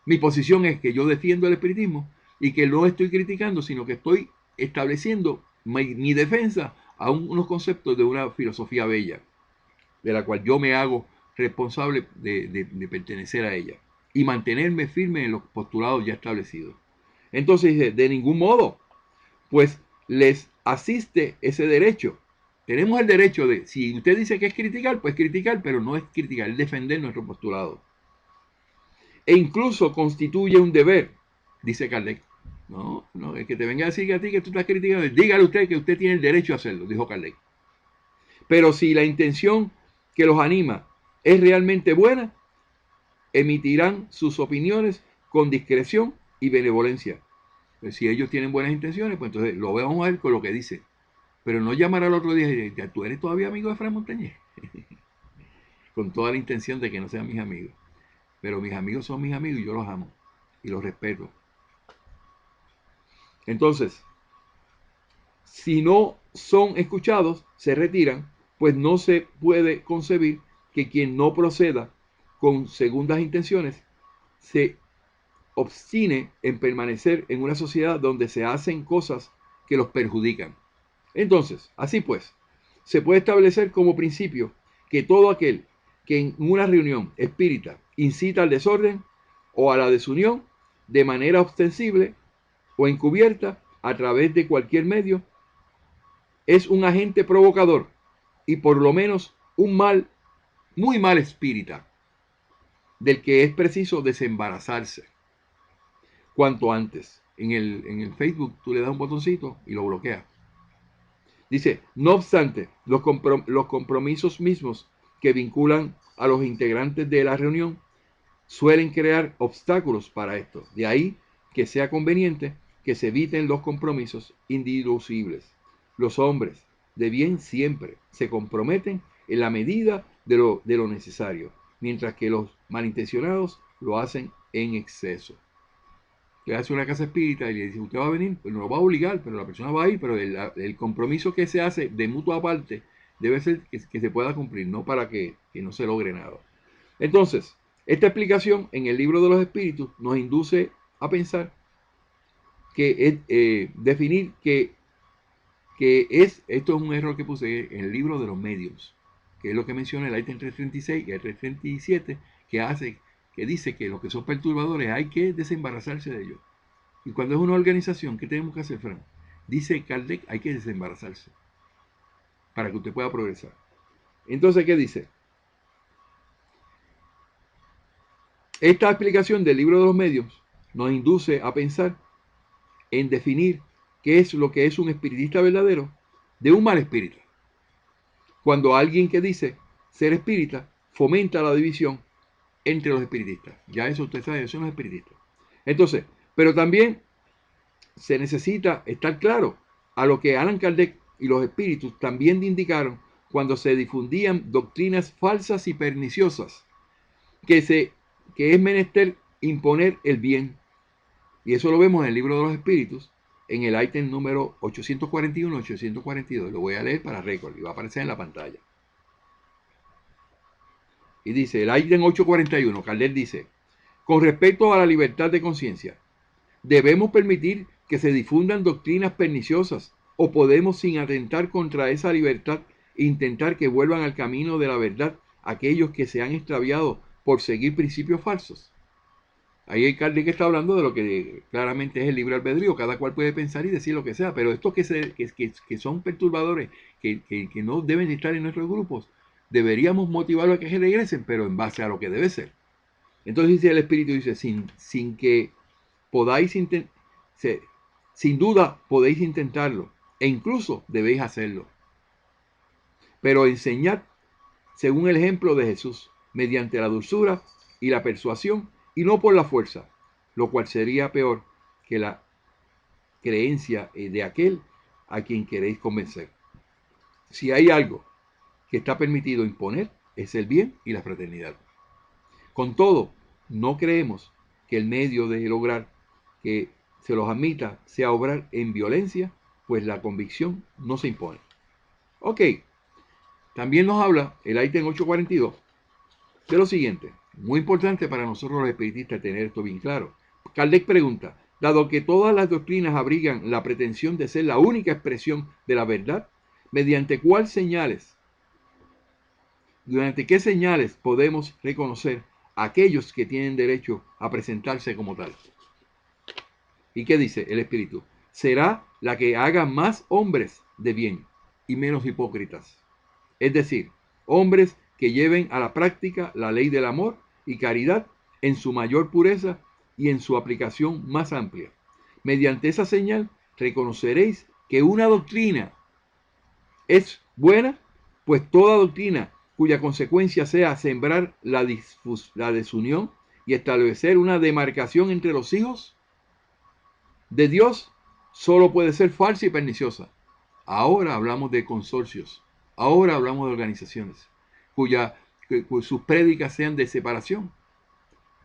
Mi posición es que yo defiendo el espiritismo y que no estoy criticando, sino que estoy estableciendo mi defensa a unos conceptos de una filosofía bella, de la cual yo me hago responsable de pertenecer a ella y mantenerme firme en los postulados ya establecidos. Entonces dice: de ningún modo, pues les asiste ese derecho. Tenemos el derecho de, si usted dice que es criticar, pues criticar, pero no es criticar, es defender nuestro postulado. E incluso constituye un deber, dice Kardec. No, el que te venga a decir a ti que tú estás criticando, dígale usted que usted tiene el derecho a hacerlo, dijo Kardec. Pero si la intención que los anima es realmente buena, emitirán sus opiniones con discreción y benevolencia. Pues si ellos tienen buenas intenciones, pues entonces lo vamos a ver con lo que dice. Pero no llamar al otro día y decir: tú eres todavía amigo de Fran Montañez. Con toda la intención de que no sean mis amigos. Pero mis amigos son mis amigos y yo los amo y los respeto. Entonces, si no son escuchados, se retiran, pues no se puede concebir que quien no proceda con segundas intenciones se obstine en permanecer en una sociedad donde se hacen cosas que los perjudican. Entonces, así pues, se puede establecer como principio que todo aquel que en una reunión espírita incita al desorden o a la desunión de manera ostensible o encubierta a través de cualquier medio, es un agente provocador y por lo menos un muy mal espírita, del que es preciso desembarazarse. cuanto antes. En el Facebook tú le das un botoncito y lo bloqueas. Dice, no obstante, los compromisos mismos que vinculan a los integrantes de la reunión suelen crear obstáculos para esto. De ahí que sea conveniente que se eviten los compromisos indilucibles. Los hombres de bien siempre se comprometen en la medida de lo necesario, mientras que los malintencionados lo hacen en exceso. Le hace una casa espírita y le dice, usted va a venir, pues no lo va a obligar, pero la persona va a ir, pero el compromiso que se hace de mutua parte debe ser que se pueda cumplir, no para que no se logre nada. Entonces, esta explicación en el libro de los espíritus nos induce a pensar que definir esto es un error que puse en el libro de los mediums, que es lo que menciona el ítem 336 y el 337, que dice que los que son perturbadores hay que desembarazarse de ellos. Y cuando es una organización, ¿qué tenemos que hacer, Fran? Dice Kardec, hay que desembarazarse para que usted pueda progresar. Entonces, ¿qué dice? Esta explicación del libro de los medios nos induce a pensar en definir qué es lo que es un espiritista verdadero de un mal espírita. Cuando alguien que dice ser espírita fomenta la división entre los espiritistas. Ya eso usted sabe, eso no es espiritista. Entonces, pero también se necesita estar claro a lo que Allan Kardec y los espíritus también indicaron cuando se difundían doctrinas falsas y perniciosas, que es menester imponer el bien. Y eso lo vemos en el libro de los espíritus, en el ítem número 841-842. Lo voy a leer para récord y va a aparecer en la pantalla. Y dice, el ítem 841, Kardec dice, con respecto a la libertad de conciencia, ¿debemos permitir que se difundan doctrinas perniciosas o podemos, sin atentar contra esa libertad, intentar que vuelvan al camino de la verdad aquellos que se han extraviado por seguir principios falsos? Ahí el Kardec está hablando de lo que claramente es el libre albedrío. Cada cual puede pensar y decir lo que sea, pero estos que son perturbadores, que no deben estar en nuestros grupos, deberíamos motivarlos a que se regresen, pero en base a lo que debe ser. Entonces dice el Espíritu, dice, sin que podáis sin duda podéis intentarlo, e incluso debéis hacerlo. Pero enseñad según el ejemplo de Jesús, mediante la dulzura y la persuasión, y no por la fuerza, lo cual sería peor que la creencia de aquel a quien queréis convencer. Si hay algo que está permitido imponer, es el bien y la fraternidad. Con todo, no creemos que el medio de lograr que se los admita sea obrar en violencia, pues la convicción no se impone. Ok, también nos habla el ítem 842 de lo siguiente, muy importante para nosotros los espiritistas tener esto bien claro. Kardec pregunta, dado que todas las doctrinas abrigan la pretensión de ser la única expresión de la verdad, ¿mediante qué señales podemos reconocer a aquellos que tienen derecho a presentarse como tal? ¿Y qué dice el Espíritu? Será la que haga más hombres de bien y menos hipócritas. Es decir, hombres que lleven a la práctica la ley del amor y caridad en su mayor pureza y en su aplicación más amplia. Mediante esa señal reconoceréis que una doctrina es buena, pues toda doctrina cuya consecuencia sea sembrar la desunión y establecer una demarcación entre los hijos de Dios solo puede ser falsa y perniciosa. Ahora hablamos de consorcios, ahora hablamos de organizaciones sus prédicas sean de separación.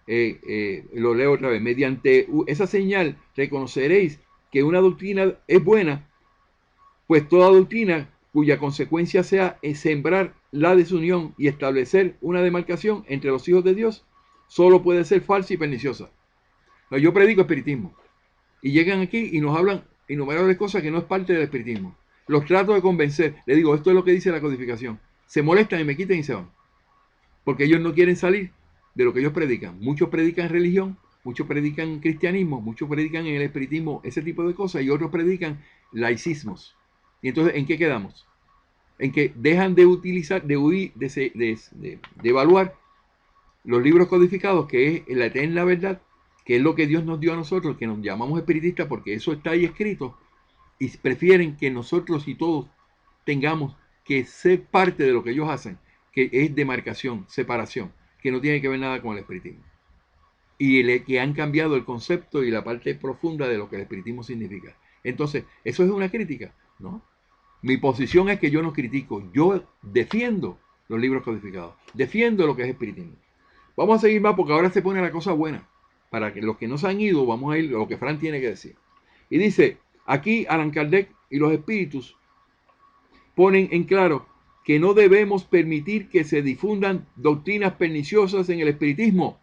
Lo leo otra vez. Mediante esa señal reconoceréis que una doctrina es buena, pues toda doctrina cuya consecuencia sea sembrar la desunión y establecer una demarcación entre los hijos de Dios solo puede ser falsa y perniciosa. Yo predico espiritismo y llegan aquí y nos hablan innumerables cosas que no es parte del espiritismo. Los trato de convencer, les digo, esto es lo que dice la codificación. Se molestan y me quitan y se van, porque ellos no quieren salir de lo que ellos predican. Muchos predican religión, muchos predican cristianismo, muchos predican en el espiritismo, ese tipo de cosas, y otros predican laicismos. Y entonces, ¿en qué quedamos? En que dejan de utilizar, de evaluar los libros codificados, que es la eterna verdad, que es lo que Dios nos dio a nosotros, que nos llamamos espiritistas porque eso está ahí escrito, y prefieren que nosotros y todos tengamos que ser parte de lo que ellos hacen, que es demarcación, separación, que no tiene que ver nada con el espiritismo. Y que han cambiado el concepto y la parte profunda de lo que el espiritismo significa. Entonces, ¿eso es una crítica? No. Mi posición es que yo no critico, yo defiendo los libros codificados, defiendo lo que es espiritismo. Vamos a seguir más porque ahora se pone la cosa buena. Para que los que no se han ido, vamos a ir a lo que Fran tiene que decir. Y dice, aquí Allan Kardec y los espíritus ponen en claro que no debemos permitir que se difundan doctrinas perniciosas en el espiritismo,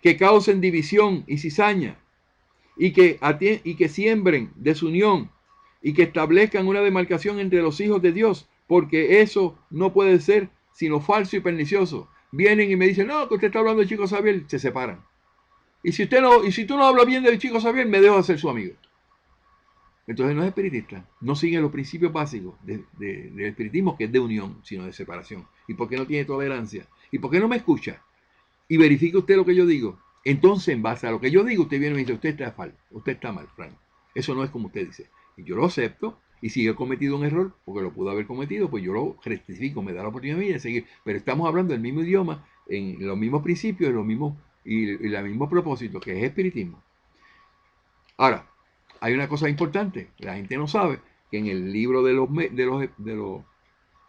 que causen división y cizaña, y que siembren desunión, y que establezcan una demarcación entre los hijos de Dios, porque eso no puede ser sino falso y pernicioso. Vienen y me dicen, no, que usted está hablando de Chico Xavier, se separan. Y si tú no hablas bien de Chico Xavier, me dejo de ser su amigo. Entonces no es espiritista, no sigue los principios básicos del espiritismo, que es de unión, sino de separación. ¿Y por qué no tiene tolerancia? ¿Y por qué no me escucha? Y verifique usted lo que yo digo. Entonces, en base a lo que yo digo, usted viene y me dice, usted está mal, Frank. Eso no es como usted dice. Y yo lo acepto, y si he cometido un error, porque lo pudo haber cometido, pues yo lo rectifico, me da la oportunidad de seguir. Pero estamos hablando del mismo idioma, en los mismos principios, y el mismo propósito, que es espiritismo. Ahora, hay una cosa importante, la gente no sabe, que en el libro del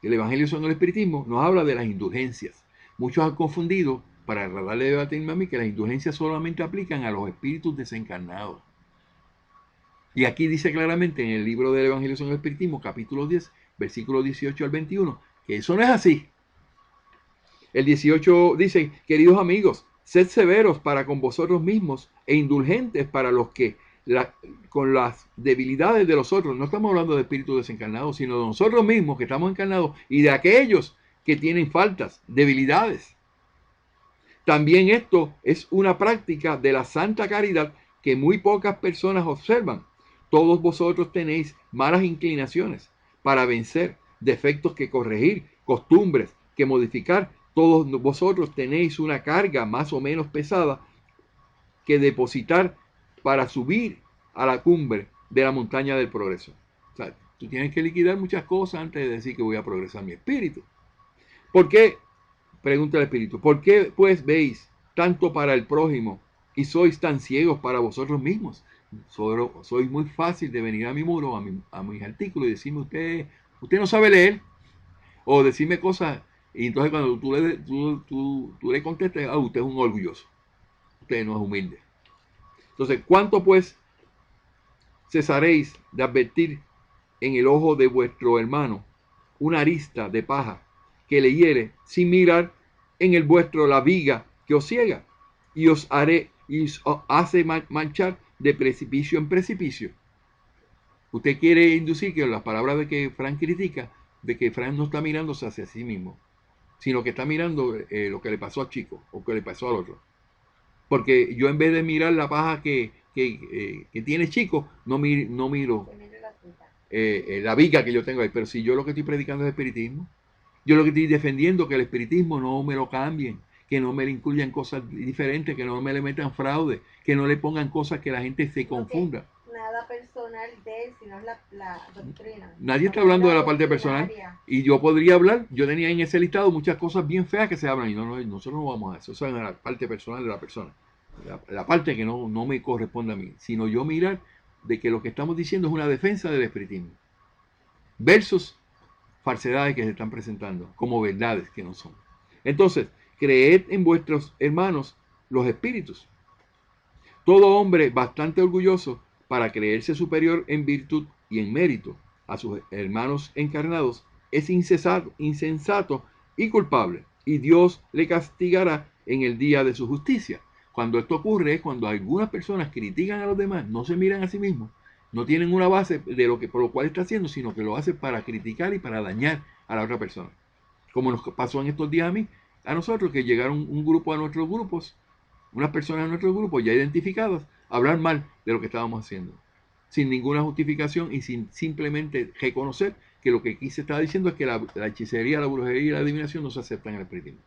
Evangelio según el Espiritismo nos habla de las indulgencias. Muchos han confundido, para darle debate a mí, que las indulgencias solamente aplican a los espíritus desencarnados. Y aquí dice claramente en el libro del Evangelio según el Espiritismo, capítulo 10, versículo 18 al 21, que eso no es así. El 18 dice, queridos amigos, sed severos para con vosotros mismos e indulgentes para los que con las debilidades de los otros, no estamos hablando de espíritus desencarnados, sino de nosotros mismos que estamos encarnados y de aquellos que tienen faltas, debilidades. También esto es una práctica de la santa caridad que muy pocas personas observan. Todos vosotros tenéis malas inclinaciones para vencer, defectos que corregir, costumbres que modificar. Todos vosotros tenéis una carga más o menos pesada que depositar para subir a la cumbre de la montaña del progreso. O sea, tú tienes que liquidar muchas cosas antes de decir que voy a progresar mi espíritu. ¿Por qué? Pregunta el espíritu. ¿Por qué pues veis tanto para el prójimo y sois tan ciegos para vosotros mismos? Sois muy fácil de venir a mi muro, a mis artículos y decirme usted no sabe leer, o decirme cosas, y entonces cuando tú le contestas, usted es un orgulloso, usted no es humilde. Entonces, ¿cuánto pues cesaréis de advertir en el ojo de vuestro hermano una arista de paja que le hiere, sin mirar en el vuestro la viga que os ciega y os hace manchar de precipicio en precipicio? Usted quiere inducir que las palabras de que Frank critica, de que Frank no está mirándose hacia sí mismo, sino que está mirando lo que le pasó al chico o que le pasó al otro. Porque yo, en vez de mirar la paja que tiene chico, no miro la viga que yo tengo ahí. Pero si yo lo que estoy predicando es espiritismo, yo lo que estoy defendiendo es que el espiritismo no me lo cambien, que no me le incluyan cosas diferentes, que no me le metan fraude, que no le pongan cosas que la gente se confunda. Nada personal de él, sino la doctrina. Nadie está hablando de la parte personal. Y yo podría hablar, yo tenía en ese listado muchas cosas bien feas que se hablan, y nosotros no vamos a eso. Eso es la parte personal de la persona. La parte que no me corresponde a mí, sino yo mirar de que lo que estamos diciendo es una defensa del espiritismo versus falsedades que se están presentando como verdades que no son. Entonces, creed en vuestros hermanos los espíritus. Todo hombre bastante orgulloso para creerse superior en virtud y en mérito a sus hermanos encarnados es insensato y culpable, y Dios le castigará en el día de su justicia. Cuando esto ocurre es cuando algunas personas critican a los demás, no se miran a sí mismos, no tienen una base de por lo cual está haciendo, sino que lo hace para criticar y para dañar a la otra persona. Como nos pasó en estos días a nosotros, que llegaron un grupo a nuestros grupos, unas personas de nuestros grupos ya identificadas, a hablar mal de lo que estábamos haciendo, sin ninguna justificación y sin simplemente reconocer que lo que aquí se está diciendo es que la hechicería, la brujería y la adivinación no se aceptan en el espiritismo.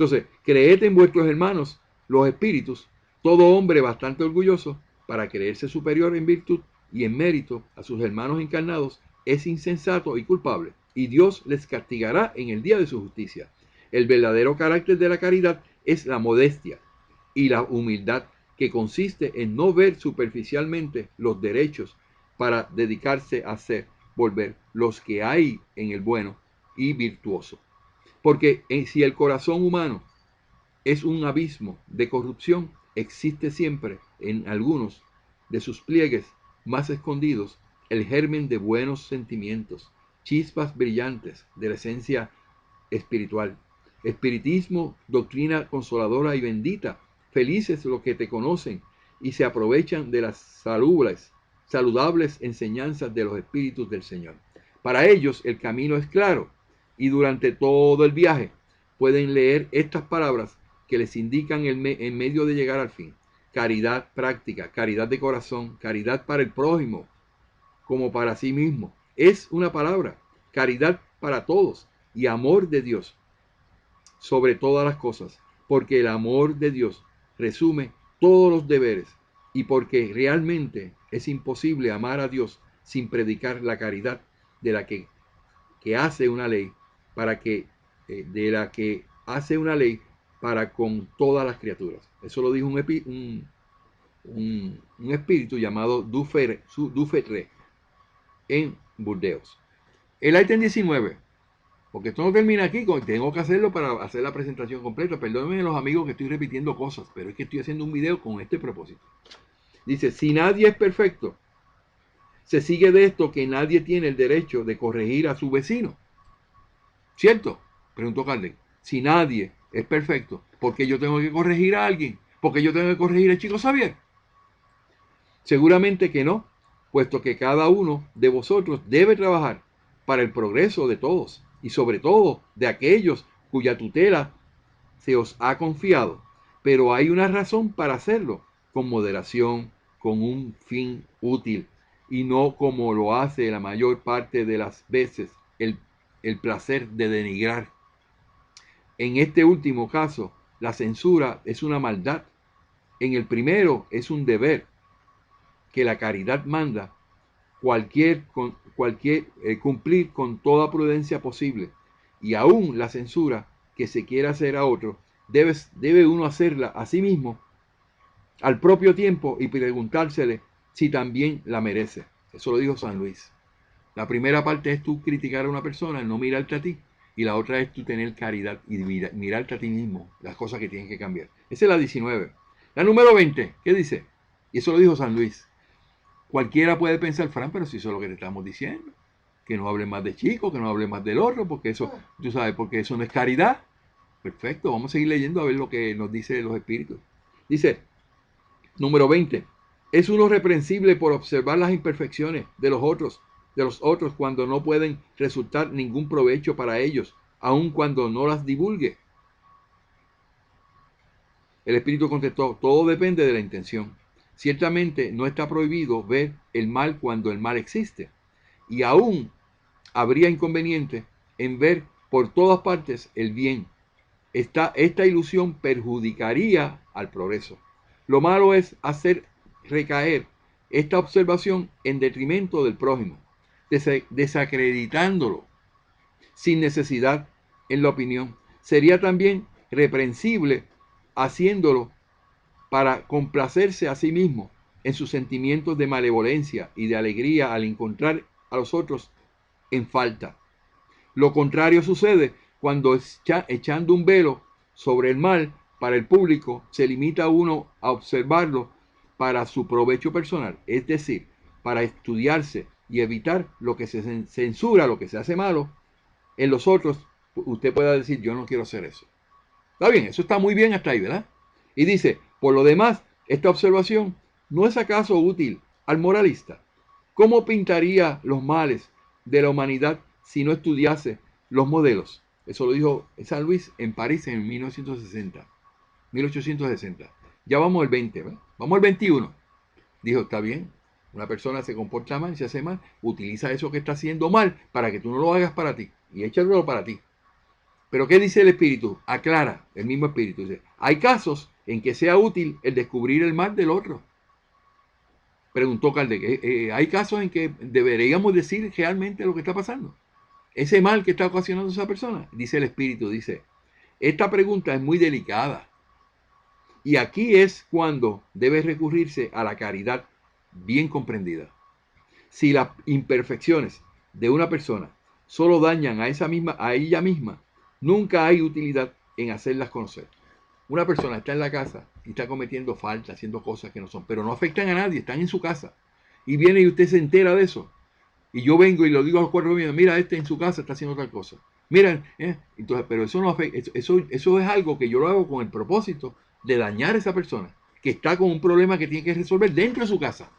Entonces, creed en vuestros hermanos, los espíritus, todo hombre bastante orgulloso para creerse superior en virtud y en mérito a sus hermanos encarnados es insensato y culpable, y Dios les castigará en el día de su justicia. El verdadero carácter de la caridad es la modestia y la humildad, que consiste en no ver superficialmente los derechos para dedicarse a hacer volver los que hay en el bueno y virtuoso. Porque si el corazón humano es un abismo de corrupción, existe siempre en algunos de sus pliegues más escondidos el germen de buenos sentimientos, chispas brillantes de la esencia espiritual. Espiritismo, doctrina consoladora y bendita. Felices los que te conocen y se aprovechan de las saludables enseñanzas de los espíritus del Señor. Para ellos el camino es claro y durante todo el viaje pueden leer estas palabras que les indican en medio de llegar al fin. Caridad práctica, caridad de corazón, caridad para el prójimo como para sí mismo. Es una palabra, caridad para todos y amor de Dios sobre todas las cosas, porque el amor de Dios resume todos los deberes y porque realmente es imposible amar a Dios sin predicar la caridad de la que hace una ley para con todas las criaturas. Eso lo dijo un espíritu llamado Dufetre en Burdeos. El ítem 19, porque esto no termina aquí, tengo que hacerlo para hacer la presentación completa. Perdónenme los amigos que estoy repitiendo cosas, pero es que estoy haciendo un video con este propósito. Dice, si nadie es perfecto, se sigue de esto que nadie tiene el derecho de corregir a su vecino. ¿Cierto? Preguntó Carden. Si nadie es perfecto, ¿por qué yo tengo que corregir a alguien? ¿Por qué yo tengo que corregir al chico Xavier? Seguramente que no, puesto que cada uno de vosotros debe trabajar para el progreso de todos y sobre todo de aquellos cuya tutela se os ha confiado. Pero hay una razón para hacerlo, con moderación, con un fin útil y no como lo hace la mayor parte de las veces el placer de denigrar. En este último caso, la censura es una maldad. En el primero es un deber que la caridad manda cumplir con toda prudencia posible. Y aún la censura que se quiera hacer a otro, debe uno hacerla a sí mismo al propio tiempo y preguntársele si también la merece. Eso lo dijo San Luis. La primera parte es tú criticar a una persona, no mirarte a ti. Y la otra es tú tener caridad y mirarte a ti mismo, las cosas que tienes que cambiar. Esa es la 19. La número 20, ¿qué dice? Y eso lo dijo San Luis. Cualquiera puede pensar, Fran, pero si eso es lo que te estamos diciendo. Que no hable más de chico, que no hable más del otro, porque eso, tú sabes, porque eso no es caridad. Perfecto, vamos a seguir leyendo a ver lo que nos dice los espíritus. Dice, número 20. Es uno reprensible por observar las imperfecciones de los otros cuando no pueden resultar ningún provecho para ellos, aun cuando no las divulgue. El espíritu contestó, todo depende de la intención. Ciertamente no está prohibido ver el mal cuando el mal existe, y aún habría inconveniente en ver por todas partes el bien. Esta ilusión perjudicaría al progreso. Lo malo es hacer recaer esta observación en detrimento del prójimo, desacreditándolo sin necesidad en la opinión. Sería también reprensible haciéndolo para complacerse a sí mismo en sus sentimientos de malevolencia y de alegría al encontrar a los otros en falta. Lo contrario sucede cuando echando un velo sobre el mal para el público se limita uno a observarlo para su provecho personal, es decir, para estudiarse y evitar lo que se censura, lo que se hace malo en los otros. Usted pueda decir, yo no quiero hacer eso. Está bien, eso está muy bien hasta ahí, ¿verdad? Y dice, por lo demás, esta observación no es acaso útil al moralista. ¿Cómo pintaría los males de la humanidad si no estudiase los modelos? Eso lo dijo San Luis en París en 1860. Ya vamos al 20, ¿verdad? Vamos al 21. Dijo, está bien, una persona se comporta mal, se hace mal, utiliza eso que está haciendo mal para que tú no lo hagas para ti y échalo para ti. Pero ¿qué dice el Espíritu? Aclara, el mismo Espíritu dice, hay casos en que sea útil el descubrir el mal del otro. Preguntó Kardec, hay casos en que deberíamos decir realmente lo que está pasando. Ese mal que está ocasionando esa persona, dice el Espíritu, dice, esta pregunta es muy delicada. Y aquí es cuando debe recurrirse a la caridad bien comprendida. Si las imperfecciones de una persona solo dañan a ella misma, nunca hay utilidad en hacerlas conocer. Una persona está en la casa y está cometiendo faltas, haciendo cosas que no son, pero no afectan a nadie, están en su casa. Y viene y usted se entera de eso. Y yo vengo y lo digo a los cuatro vientos, mira, este en su casa está haciendo tal cosa. Miren, entonces, pero eso no afecta, eso es algo que yo lo hago con el propósito de dañar a esa persona que está con un problema que tiene que resolver dentro de su casa.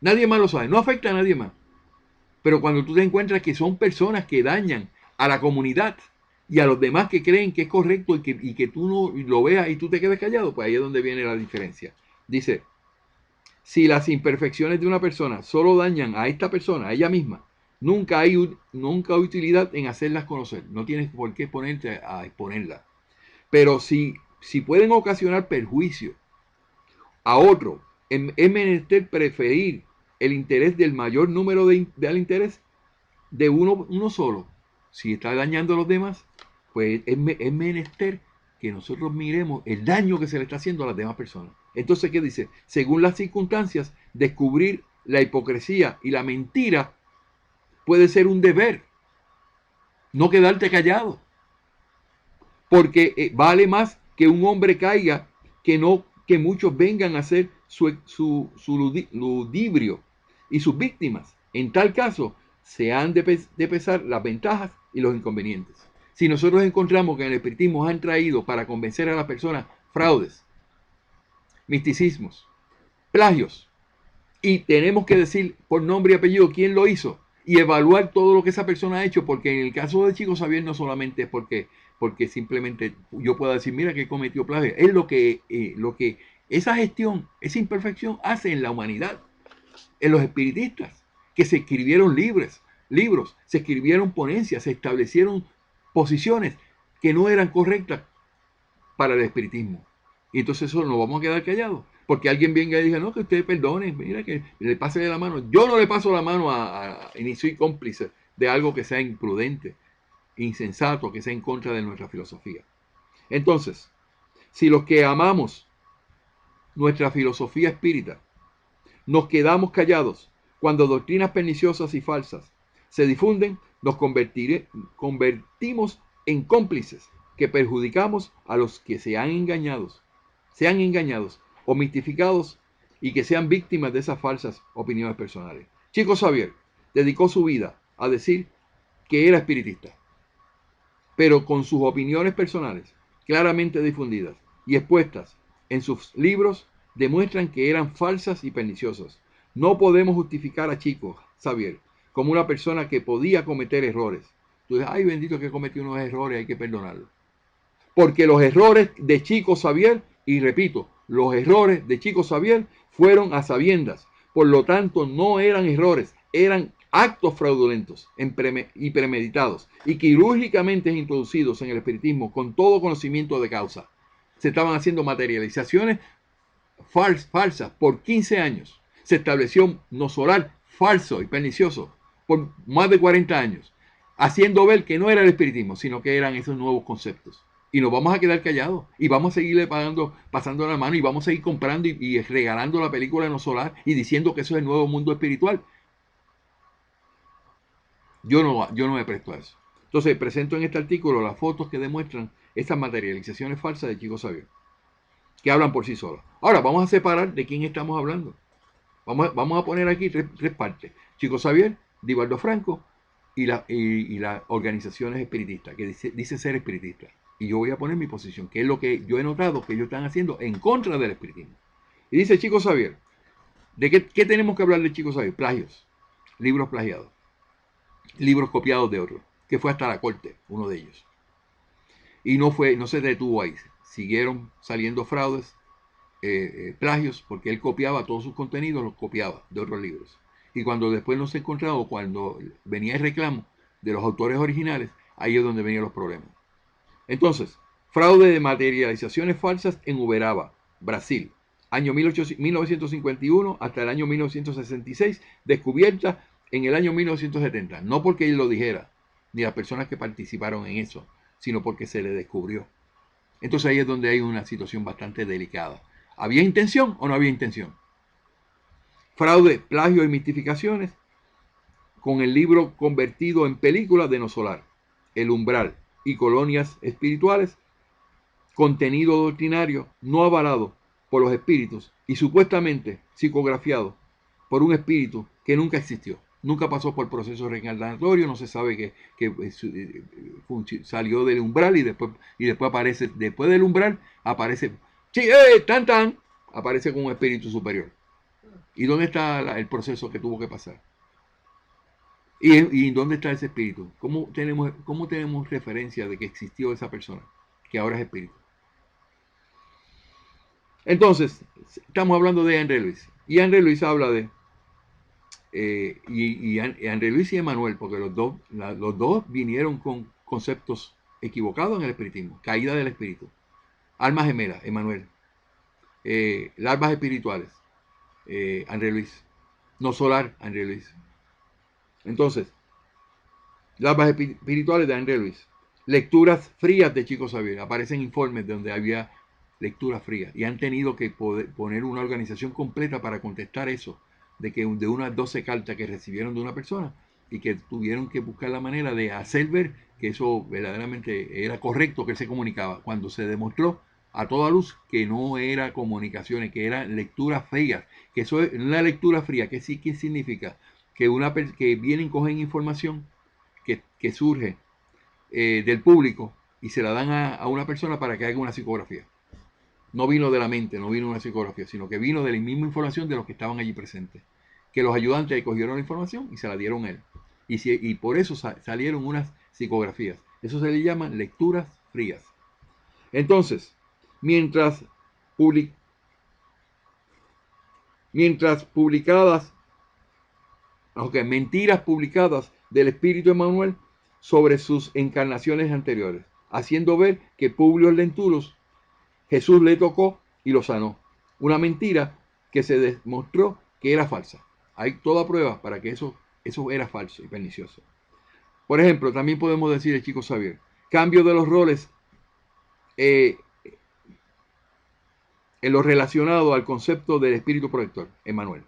Nadie más lo sabe, no afecta a nadie más. Pero cuando tú te encuentras que son personas que dañan a la comunidad y a los demás que creen que es correcto y que tú no lo veas y tú te quedes callado, pues ahí es donde viene la diferencia. Dice, si las imperfecciones de una persona solo dañan a esta persona, a ella misma, nunca hay utilidad en hacerlas conocer. No tienes por qué ponerte a exponerlas. Pero si pueden ocasionar perjuicio a otro, es menester preferir el interés del mayor número al interés de uno solo. Si está dañando a los demás, pues es menester que nosotros miremos el daño que se le está haciendo a las demás personas. Entonces, ¿qué dice? Según las circunstancias, descubrir la hipocresía y la mentira puede ser un deber. No quedarte callado. Porque vale más que un hombre caiga que muchos vengan a ser su ludibrio y sus víctimas. En tal caso, se han de pesar las ventajas y los inconvenientes. Si nosotros encontramos que en el espiritismo han traído para convencer a las personas fraudes, misticismos, plagios, y tenemos que decir por nombre y apellido quién lo hizo y evaluar todo lo que esa persona ha hecho, porque en el caso de Chico Xavier no solamente es porque simplemente yo pueda decir, mira que cometió plagio, es lo que esa gestión, esa imperfección hace en la humanidad, en los espiritistas, que se escribieron libros, se escribieron ponencias, se establecieron posiciones que no eran correctas para el espiritismo. Y entonces eso nos vamos a quedar callados. Porque alguien venga y diga, no, que usted perdone, mira que le pase la mano. Yo no le paso la mano ni soy cómplice de algo que sea imprudente, insensato, que sea en contra de nuestra filosofía. Entonces, si los que amamos nuestra filosofía espírita nos quedamos callados cuando doctrinas perniciosas y falsas se difunden, nos convertimos en cómplices que perjudicamos a los que sean engañados o mistificados y que sean víctimas de esas falsas opiniones personales. Chico Xavier dedicó su vida a decir que era espiritista, pero con sus opiniones personales claramente difundidas y expuestas en sus libros demuestran que eran falsas y perniciosas. No podemos justificar a Chico Xavier como una persona que podía cometer errores. Tú dices, ay bendito que cometió unos errores, hay que perdonarlo. Porque los errores de Chico Xavier, y repito, los errores de Chico Xavier fueron a sabiendas. Por lo tanto, no eran errores, eran actos fraudulentos y premeditados y quirúrgicamente introducidos en el espiritismo con todo conocimiento de causa. Se estaban haciendo materializaciones falsas por 15 años. Se estableció un no solar falso y pernicioso por más de 40 años, haciendo ver que no era el espiritismo, sino que eran esos nuevos conceptos. Y nos vamos a quedar callados y vamos a seguirle pasando la mano y vamos a seguir comprando y regalando la película No Solar y diciendo que eso es el nuevo mundo espiritual. Yo no me presto a eso. Entonces presento en este artículo las fotos que demuestran estas materializaciones falsas de Chico Xavier, que hablan por sí solas. Ahora vamos a separar de quién estamos hablando. Vamos a poner aquí tres partes. Chico Xavier, Divaldo Franco y las organizaciones espiritistas, que dice ser espiritistas. Y yo voy a poner mi posición, que es lo que yo he notado que ellos están haciendo en contra del espiritismo. Y dice Chico Xavier, ¿de qué tenemos que hablar de Chico Xavier? Plagios, libros plagiados, libros copiados de otros, que fue hasta la corte, uno de ellos. Y no se detuvo ahí, siguieron saliendo fraudes, plagios, porque él copiaba todos sus contenidos, los copiaba de otros libros. Y cuando después no se encontraba, cuando venía el reclamo de los autores originales, ahí es donde venían los problemas. Entonces, fraude de materializaciones falsas en Uberaba, Brasil, año 1951 hasta el año 1966, descubierta en el año 1970. No porque él lo dijera, ni las personas que participaron en eso, sino porque se le descubrió. Entonces ahí es donde hay una situación bastante delicada. ¿Había intención o no había intención? Fraude, plagio y mistificaciones con el libro convertido en película de No Solar, El Umbral y Colonias Espirituales, contenido doctrinario no avalado por los espíritus y supuestamente psicografiado por un espíritu que nunca existió. Nunca pasó por proceso reencarnatorio, no se sabe que salió del umbral y después aparece, después del umbral, aparece, sí, tan, aparece con un espíritu superior. ¿Y dónde está el proceso que tuvo que pasar? ¿Y dónde está ese espíritu? ¿Cómo tenemos referencia de que existió esa persona, que ahora es espíritu? Entonces, estamos hablando de André Luis. Y André Luis habla de y André Luis y Emanuel, porque los dos vinieron con conceptos equivocados en el espiritismo. Caída del espíritu, almas gemelas, Emanuel, larvas espirituales, André Luis, no solar, André Luis. Entonces, larvas espirituales de André Luis, lecturas frías de Chico Xavier. Aparecen informes donde había lecturas frías y han tenido que poner una organización completa para contestar eso, de que de unas 12 cartas que recibieron de una persona y que tuvieron que buscar la manera de hacer ver que eso verdaderamente era correcto, que él se comunicaba, cuando se demostró a toda luz que no era comunicaciones, que eran lecturas frías, que eso es una lectura fría. ¿Qué significa? Que vienen, cogen información que surge del público y se la dan a una persona para que haga una psicografía. No vino de la mente, no vino una psicografía, sino que vino de la misma información de los que estaban allí presentes. Que los ayudantes cogieron la información y se la dieron a él. Y por eso salieron unas psicografías. Eso se le llama lecturas frías. Entonces, mientras publicadas, mentiras publicadas del espíritu Emanuel sobre sus encarnaciones anteriores, haciendo ver que Publio Lentulus Jesús le tocó y lo sanó. Una mentira que se demostró que era falsa. Hay toda prueba para que eso era falso y pernicioso. Por ejemplo, también podemos decir el Chico Xavier, cambio de los roles en lo relacionado al concepto del espíritu protector, Emanuel,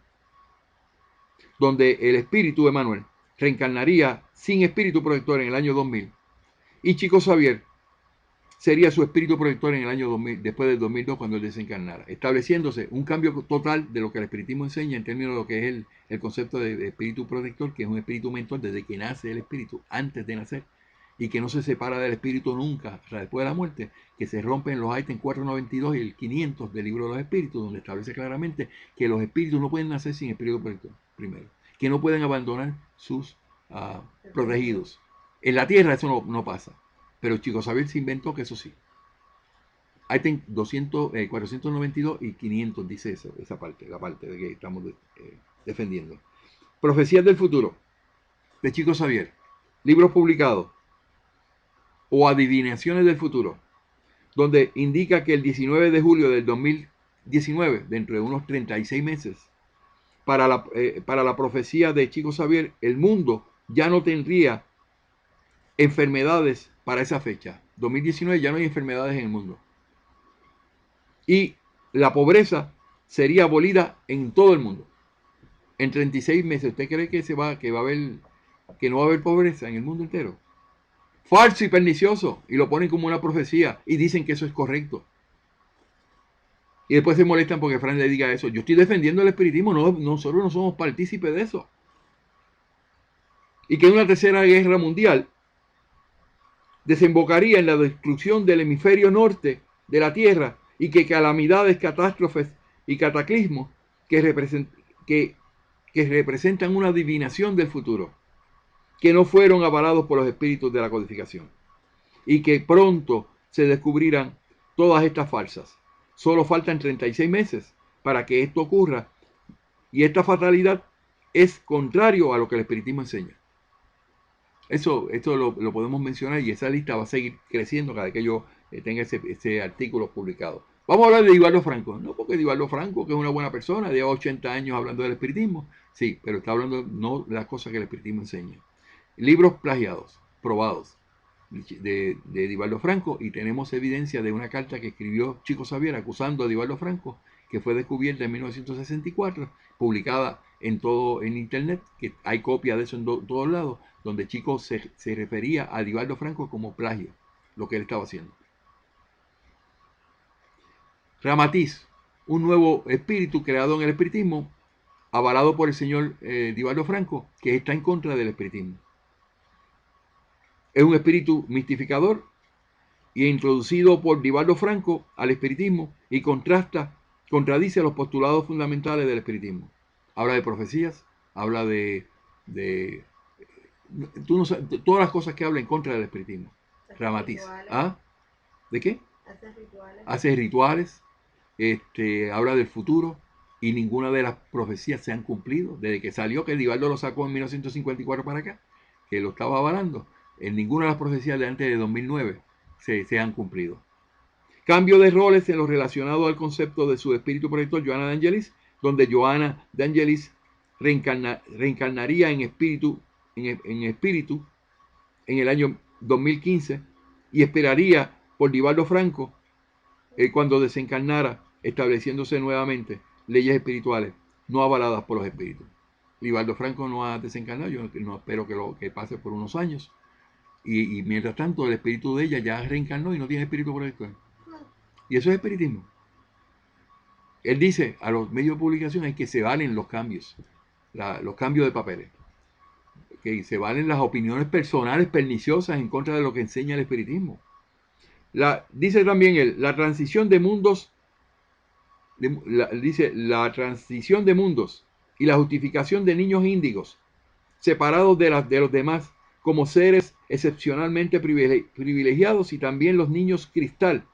donde el espíritu Emanuel reencarnaría sin espíritu protector en el año 2000 y Chico Xavier sería su espíritu protector en el año 2000, después del 2002, cuando él desencarnara, estableciéndose un cambio total de lo que el espiritismo enseña en términos de lo que es el concepto de espíritu protector, que es un espíritu mentor desde que nace el espíritu, antes de nacer, y que no se separa del espíritu nunca, o sea, después de la muerte, que se rompen los ítems 492 y el 500 del libro de los espíritus, donde establece claramente que los espíritus no pueden nacer sin espíritu protector, primero, que no pueden abandonar sus protegidos. En la tierra eso no pasa. Pero Chico Xavier se inventó que eso sí. Hay 492 y 500 dice eso, esa parte, la parte de que estamos defendiendo. Profecías del futuro de Chico Xavier, libros publicados o adivinaciones del futuro, donde indica que el 19 de julio del 2019, dentro de unos 36 meses, para la profecía de Chico Xavier, el mundo ya no tendría enfermedades para esa fecha. 2019 ya no hay enfermedades en el mundo. Y la pobreza sería abolida en todo el mundo. En 36 meses, ¿usted cree que no va a haber pobreza en el mundo entero? Falso y pernicioso. Y lo ponen como una profecía y dicen que eso es correcto. Y después se molestan porque Fran le diga eso. Yo estoy defendiendo el espiritismo, nosotros no somos partícipes de eso. Y que en una tercera guerra mundial desembocaría en la destrucción del hemisferio norte de la Tierra y que calamidades, catástrofes y cataclismos que representan una adivinación del futuro, que no fueron avalados por los espíritus de la codificación y que pronto se descubrirán todas estas falsas. Solo faltan 36 meses para que esto ocurra y esta fatalidad es contrario a lo que el espiritismo enseña. Esto lo podemos mencionar y esa lista va a seguir creciendo cada vez que yo tenga ese artículo publicado. Vamos a hablar de Divaldo Franco. No porque Divaldo Franco, que es una buena persona, lleva 80 años hablando del espiritismo. Sí, pero está hablando no de las cosas que el espiritismo enseña. Libros plagiados, probados, de Divaldo Franco, y tenemos evidencia de una carta que escribió Chico Xavier acusando a Divaldo Franco, que fue descubierta en 1964, publicada en internet, que hay copias de eso en todos lados, donde Chico se refería a Divaldo Franco como plagio, lo que él estaba haciendo. Ramatiz, un nuevo espíritu creado en el espiritismo, avalado por el señor Divaldo Franco, que está en contra del espiritismo. Es un espíritu mistificador y introducido por Divaldo Franco al espiritismo y contradice los postulados fundamentales del espiritismo. Habla de profecías, habla de tú no sabes, todas las cosas que habla en contra del espiritismo. Ramatiz. ¿Ah? ¿De qué? Hace rituales, habla del futuro, y ninguna de las profecías se han cumplido desde que salió, que Divaldo lo sacó en 1954 para acá, que lo estaba avalando. En ninguna de las profecías de antes de 2009 se han cumplido. Cambio de roles en lo relacionado al concepto de su espíritu protector, Johanna de Angelis, donde Johanna de Angelis reencarnaría en espíritu en el año 2015 y esperaría por Divaldo Franco cuando desencarnara, estableciéndose nuevamente leyes espirituales no avaladas por los espíritus. Divaldo Franco no ha desencarnado, yo no espero que pase por unos años, y mientras tanto el espíritu de ella ya reencarnó y no tiene espíritu protector. Y eso es espiritismo. Él dice a los medios de publicación hay que se valen los cambios de papeles, que se valen las opiniones personales perniciosas en contra de lo que enseña el espiritismo. Dice también él, la transición de mundos, la transición de mundos y la justificación de niños índigos separados de los demás como seres excepcionalmente privilegiados, y también los niños cristal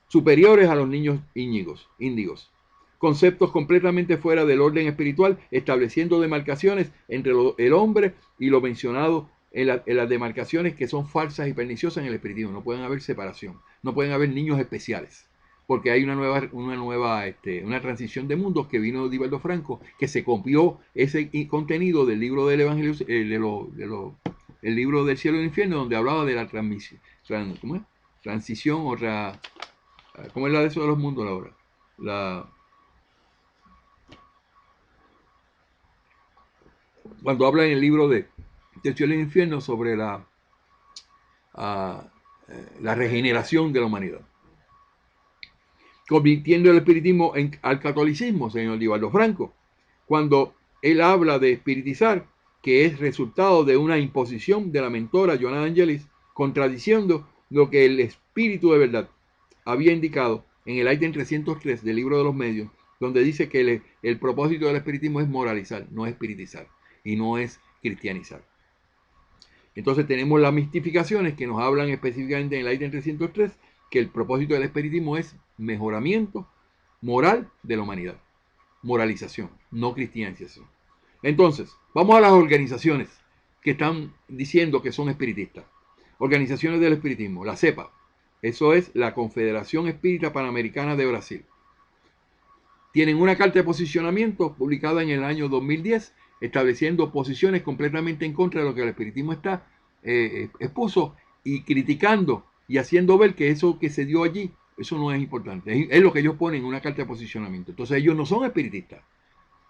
superiores a los niños índigos. Conceptos completamente fuera del orden espiritual, estableciendo demarcaciones entre el hombre y lo mencionado en las demarcaciones que son falsas y perniciosas en el espiritismo. No pueden haber separación, no pueden haber niños especiales, porque hay una transición de mundos que vino de Divaldo Franco, que se copió ese contenido del libro del Evangelio, el libro del cielo y el infierno, donde hablaba de la transición, ¿cómo es la de eso de los mundos ahora? Cuando habla en el libro del cielo y el infierno sobre la regeneración de la humanidad, convirtiendo el espiritismo al catolicismo, señor Divaldo Franco, cuando él habla de espiritizar, que es resultado de una imposición de la mentora Johanna de Angelis, contradiciendo lo que el espíritu de verdad había indicado en el ítem 303 del libro de los medios, donde dice que el propósito del espiritismo es moralizar, no espiritizar, y no es cristianizar. Entonces tenemos las mistificaciones que nos hablan específicamente en el ítem 303, que el propósito del espiritismo es mejoramiento moral de la humanidad, moralización, no cristianización. Entonces, vamos a las organizaciones que están diciendo que son espiritistas. Organizaciones del espiritismo, la CEPA, eso es la Confederación Espírita Panamericana de Brasil. Tienen una carta de posicionamiento publicada en el año 2010, estableciendo posiciones completamente en contra de lo que el espiritismo expuso, y criticando y haciendo ver que eso que se dio allí, eso no es importante. Es lo que ellos ponen en una carta de posicionamiento. Entonces ellos no son espiritistas.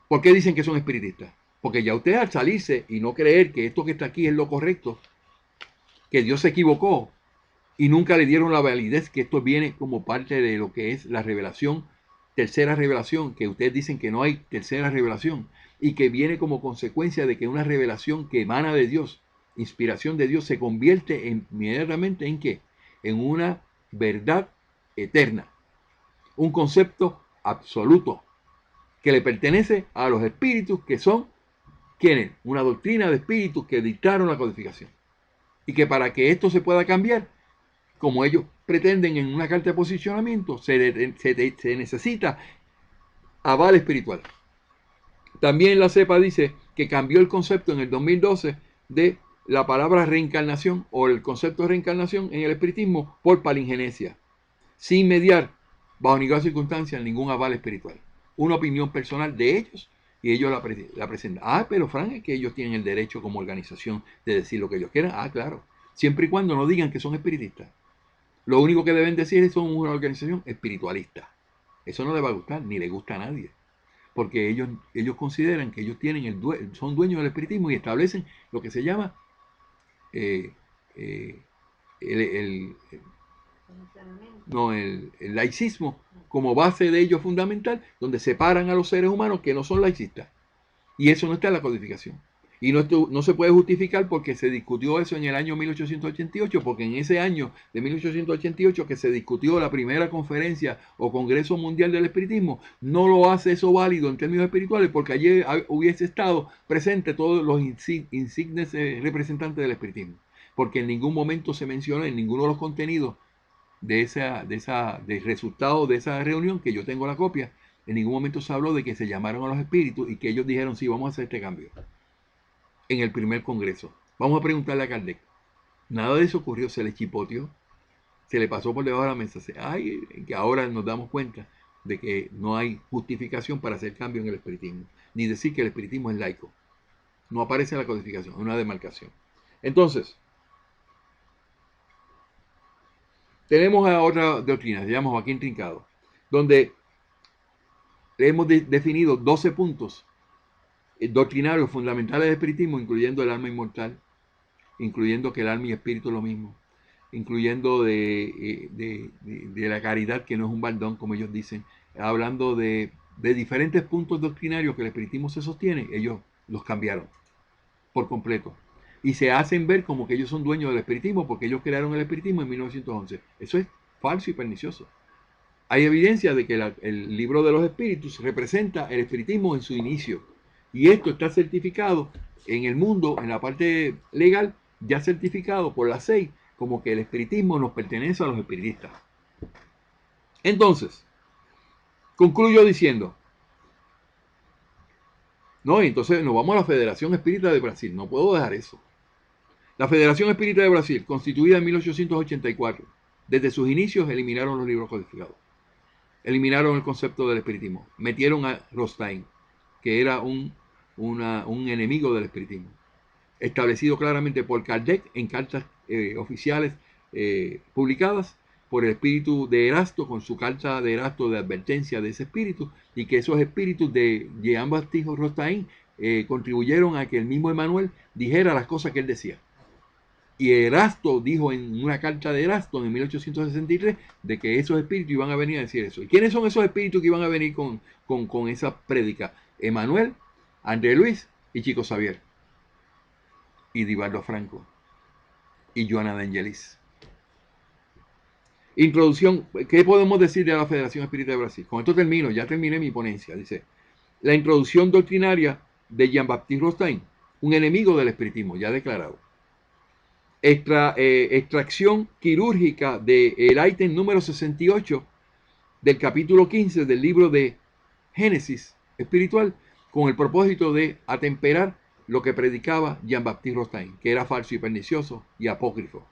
¿Por qué dicen que son espiritistas? Porque ya usted, al salirse y no creer que esto que está aquí es lo correcto, que Dios se equivocó y nunca le dieron la validez, que esto viene como parte de lo que es la revelación, tercera revelación, que ustedes dicen que no hay tercera revelación, y que viene como consecuencia de que una revelación que emana de Dios, inspiración de Dios, se convierte inmediatamente en ¿qué? En una verdad eterna, un concepto absoluto que le pertenece a los espíritus, que son ¿quiénes? Una doctrina de espíritus que dictaron la codificación, y que para que esto se pueda cambiar, como ellos pretenden en una carta de posicionamiento, se necesita aval espiritual. También la CEPA dice que cambió el concepto en el 2012 de la palabra reencarnación o el concepto de reencarnación en el espiritismo por palingenesia, sin mediar, bajo ninguna circunstancia, ningún aval espiritual. Una opinión personal de ellos y ellos la presentan. Ah, pero Frank, es que ellos tienen el derecho como organización de decir lo que ellos quieran. Ah, claro, siempre y cuando no digan que son espiritistas. Lo único que deben decir es que son una organización espiritualista. Eso no le va a gustar, ni le gusta a nadie. Porque ellos consideran que ellos tienen son dueños del espiritismo y establecen lo que se llama el laicismo como base de ellos fundamental, donde separan a los seres humanos que no son laicistas. Y eso no está en la codificación. Y no se puede justificar porque se discutió eso en el año 1888, porque en ese año de 1888 que se discutió la primera conferencia o Congreso Mundial del Espiritismo, no lo hace eso válido en términos espirituales, porque allí hubiese estado presente todos los insignes representantes del espiritismo. Porque en ningún momento se mencionó en ninguno de los contenidos del resultado de esa reunión, que yo tengo la copia, en ningún momento se habló de que se llamaron a los espíritus y que ellos dijeron, sí, vamos a hacer este cambio. En el primer congreso. Vamos a preguntarle a Kardec. Nada de eso ocurrió, se le chipoteó, se le pasó por debajo de la mesa. Ay, que ahora nos damos cuenta de que no hay justificación para hacer cambio en el espiritismo, ni decir que el espiritismo es laico. No aparece en la codificación, es una demarcación. Entonces, tenemos a otra doctrina, se llama Joaquín Trincado, donde hemos definido 12 puntos doctrinarios fundamentales del espiritismo, incluyendo el alma inmortal, incluyendo que el alma y espíritu es lo mismo, incluyendo de la caridad, que no es un baldón, como ellos dicen, hablando de diferentes puntos doctrinarios que el espiritismo se sostiene. Ellos los cambiaron por completo y se hacen ver como que ellos son dueños del espiritismo porque ellos crearon el espiritismo en 1911. Eso es falso y pernicioso. Hay evidencia de que el libro de los espíritus representa el espiritismo en su inicio, y esto está certificado en el mundo, en la parte legal, ya certificado por la SEI, como que el espiritismo nos pertenece a los espiritistas. Entonces, concluyo diciendo, entonces nos vamos a la Federación Espírita de Brasil, no puedo dejar eso. La Federación Espírita de Brasil, constituida en 1884, desde sus inicios eliminaron los libros codificados, eliminaron el concepto del espiritismo, metieron a Rothstein, que era un enemigo del espiritismo, establecido claramente por Kardec en cartas oficiales publicadas por el espíritu de Erasto, con su carta de Erasto de advertencia de ese espíritu, y que esos espíritus de Jean-Baptiste Rothstein contribuyeron a que el mismo Emmanuel dijera las cosas que él decía. Y Erasto dijo en una carta de Erasto en 1863 de que esos espíritus iban a venir a decir eso. ¿Y quiénes son esos espíritus que iban a venir con esa prédica? Emmanuel, André Luis y Chico Xavier, y Divaldo Franco, y Joana de Angelis. Introducción. ¿Qué podemos decir de la Federación Espírita de Brasil? Con esto termino, ya terminé mi ponencia. Dice, la introducción doctrinaria de Jean-Baptiste Rothstein, un enemigo del espiritismo, ya declarado. Extracción quirúrgica del ítem número 68 del capítulo 15 del libro de Génesis espiritual, con el propósito de atemperar lo que predicaba Jean-Baptiste Rothstein, que era falso y pernicioso y apócrifo,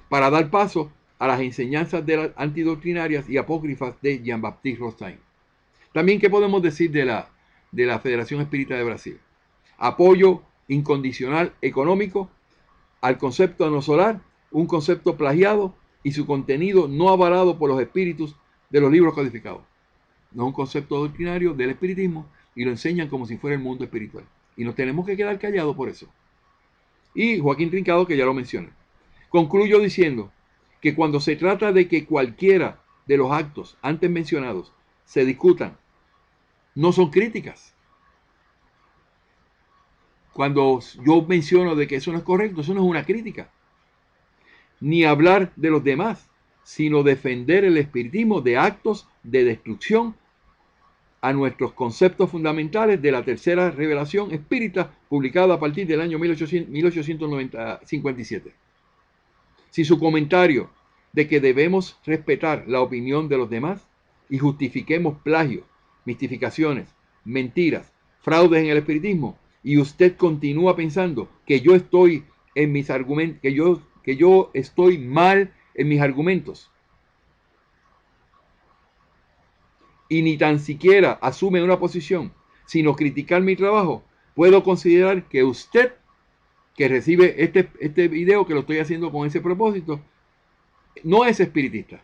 para dar paso a las enseñanzas antidoctrinarias y apócrifas de Jean-Baptiste Rothstein. También, ¿qué podemos decir de la Federación Espírita de Brasil? Apoyo incondicional económico al concepto anosolar, un concepto plagiado y su contenido no avalado por los espíritus de los libros codificados. No es un concepto doctrinario del espiritismo y lo enseñan como si fuera el mundo espiritual. Y nos tenemos que quedar callados por eso. Y Joaquín Trincado, que ya lo mencioné. Concluyo diciendo que cuando se trata de que cualquiera de los actos antes mencionados se discutan, no son críticas. Cuando yo menciono de que eso no es correcto, eso no es una crítica. Ni hablar de los demás, sino defender el espiritismo de actos de destrucción a nuestros conceptos fundamentales de la tercera revelación espírita, publicada a partir del año 1857. Si su comentario de que debemos respetar la opinión de los demás y justifiquemos plagios, mistificaciones, mentiras, fraudes en el espiritismo, y usted continúa pensando que yo estoy en mis argumentos, que yo estoy mal en mis argumentos, y ni tan siquiera asume una posición, sino criticar mi trabajo, puedo considerar que usted, que recibe este video, que lo estoy haciendo con ese propósito, no es espiritista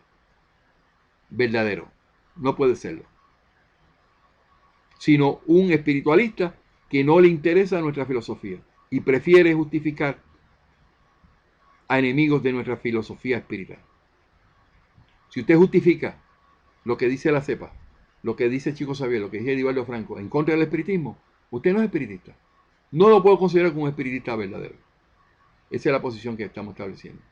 verdadero, no puede serlo, sino un espiritualista que no le interesa nuestra filosofía y prefiere justificar a enemigos de nuestra filosofía espiritual. Si usted justifica lo que dice la cepa, lo que dice Chico Xavier, lo que dice Edivaldo Franco en contra del espiritismo, usted no es espiritista. No lo puedo considerar como un espiritista verdadero. Esa es la posición que estamos estableciendo.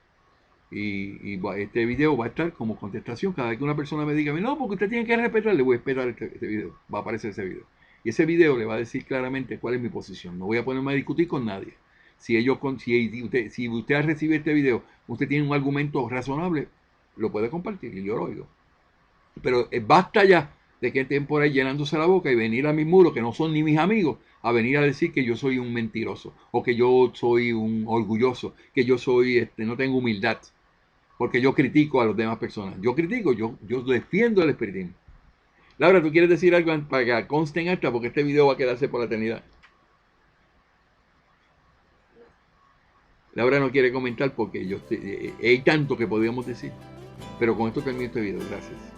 Y este video va a estar como contestación. Cada vez que una persona me diga, no, porque usted tiene que respetar, le voy a respetar este video. Va a aparecer ese video. Y ese video le va a decir claramente cuál es mi posición. No voy a ponerme a discutir con nadie. Si usted recibe este video, usted tiene un argumento razonable, lo puede compartir y yo lo oigo. Pero basta ya de que estén por ahí llenándose la boca y venir a mis muros, que no son ni mis amigos, a venir a decir que yo soy un mentiroso, o que yo soy un orgulloso, que yo soy, no tengo humildad, porque yo critico a las demás personas. Yo defiendo el espiritismo. Laura, ¿tú quieres decir algo para que conste en acta? Porque este video va a quedarse por la eternidad. Laura no quiere comentar porque hay tanto que podríamos decir. Pero con esto termino este video. Gracias.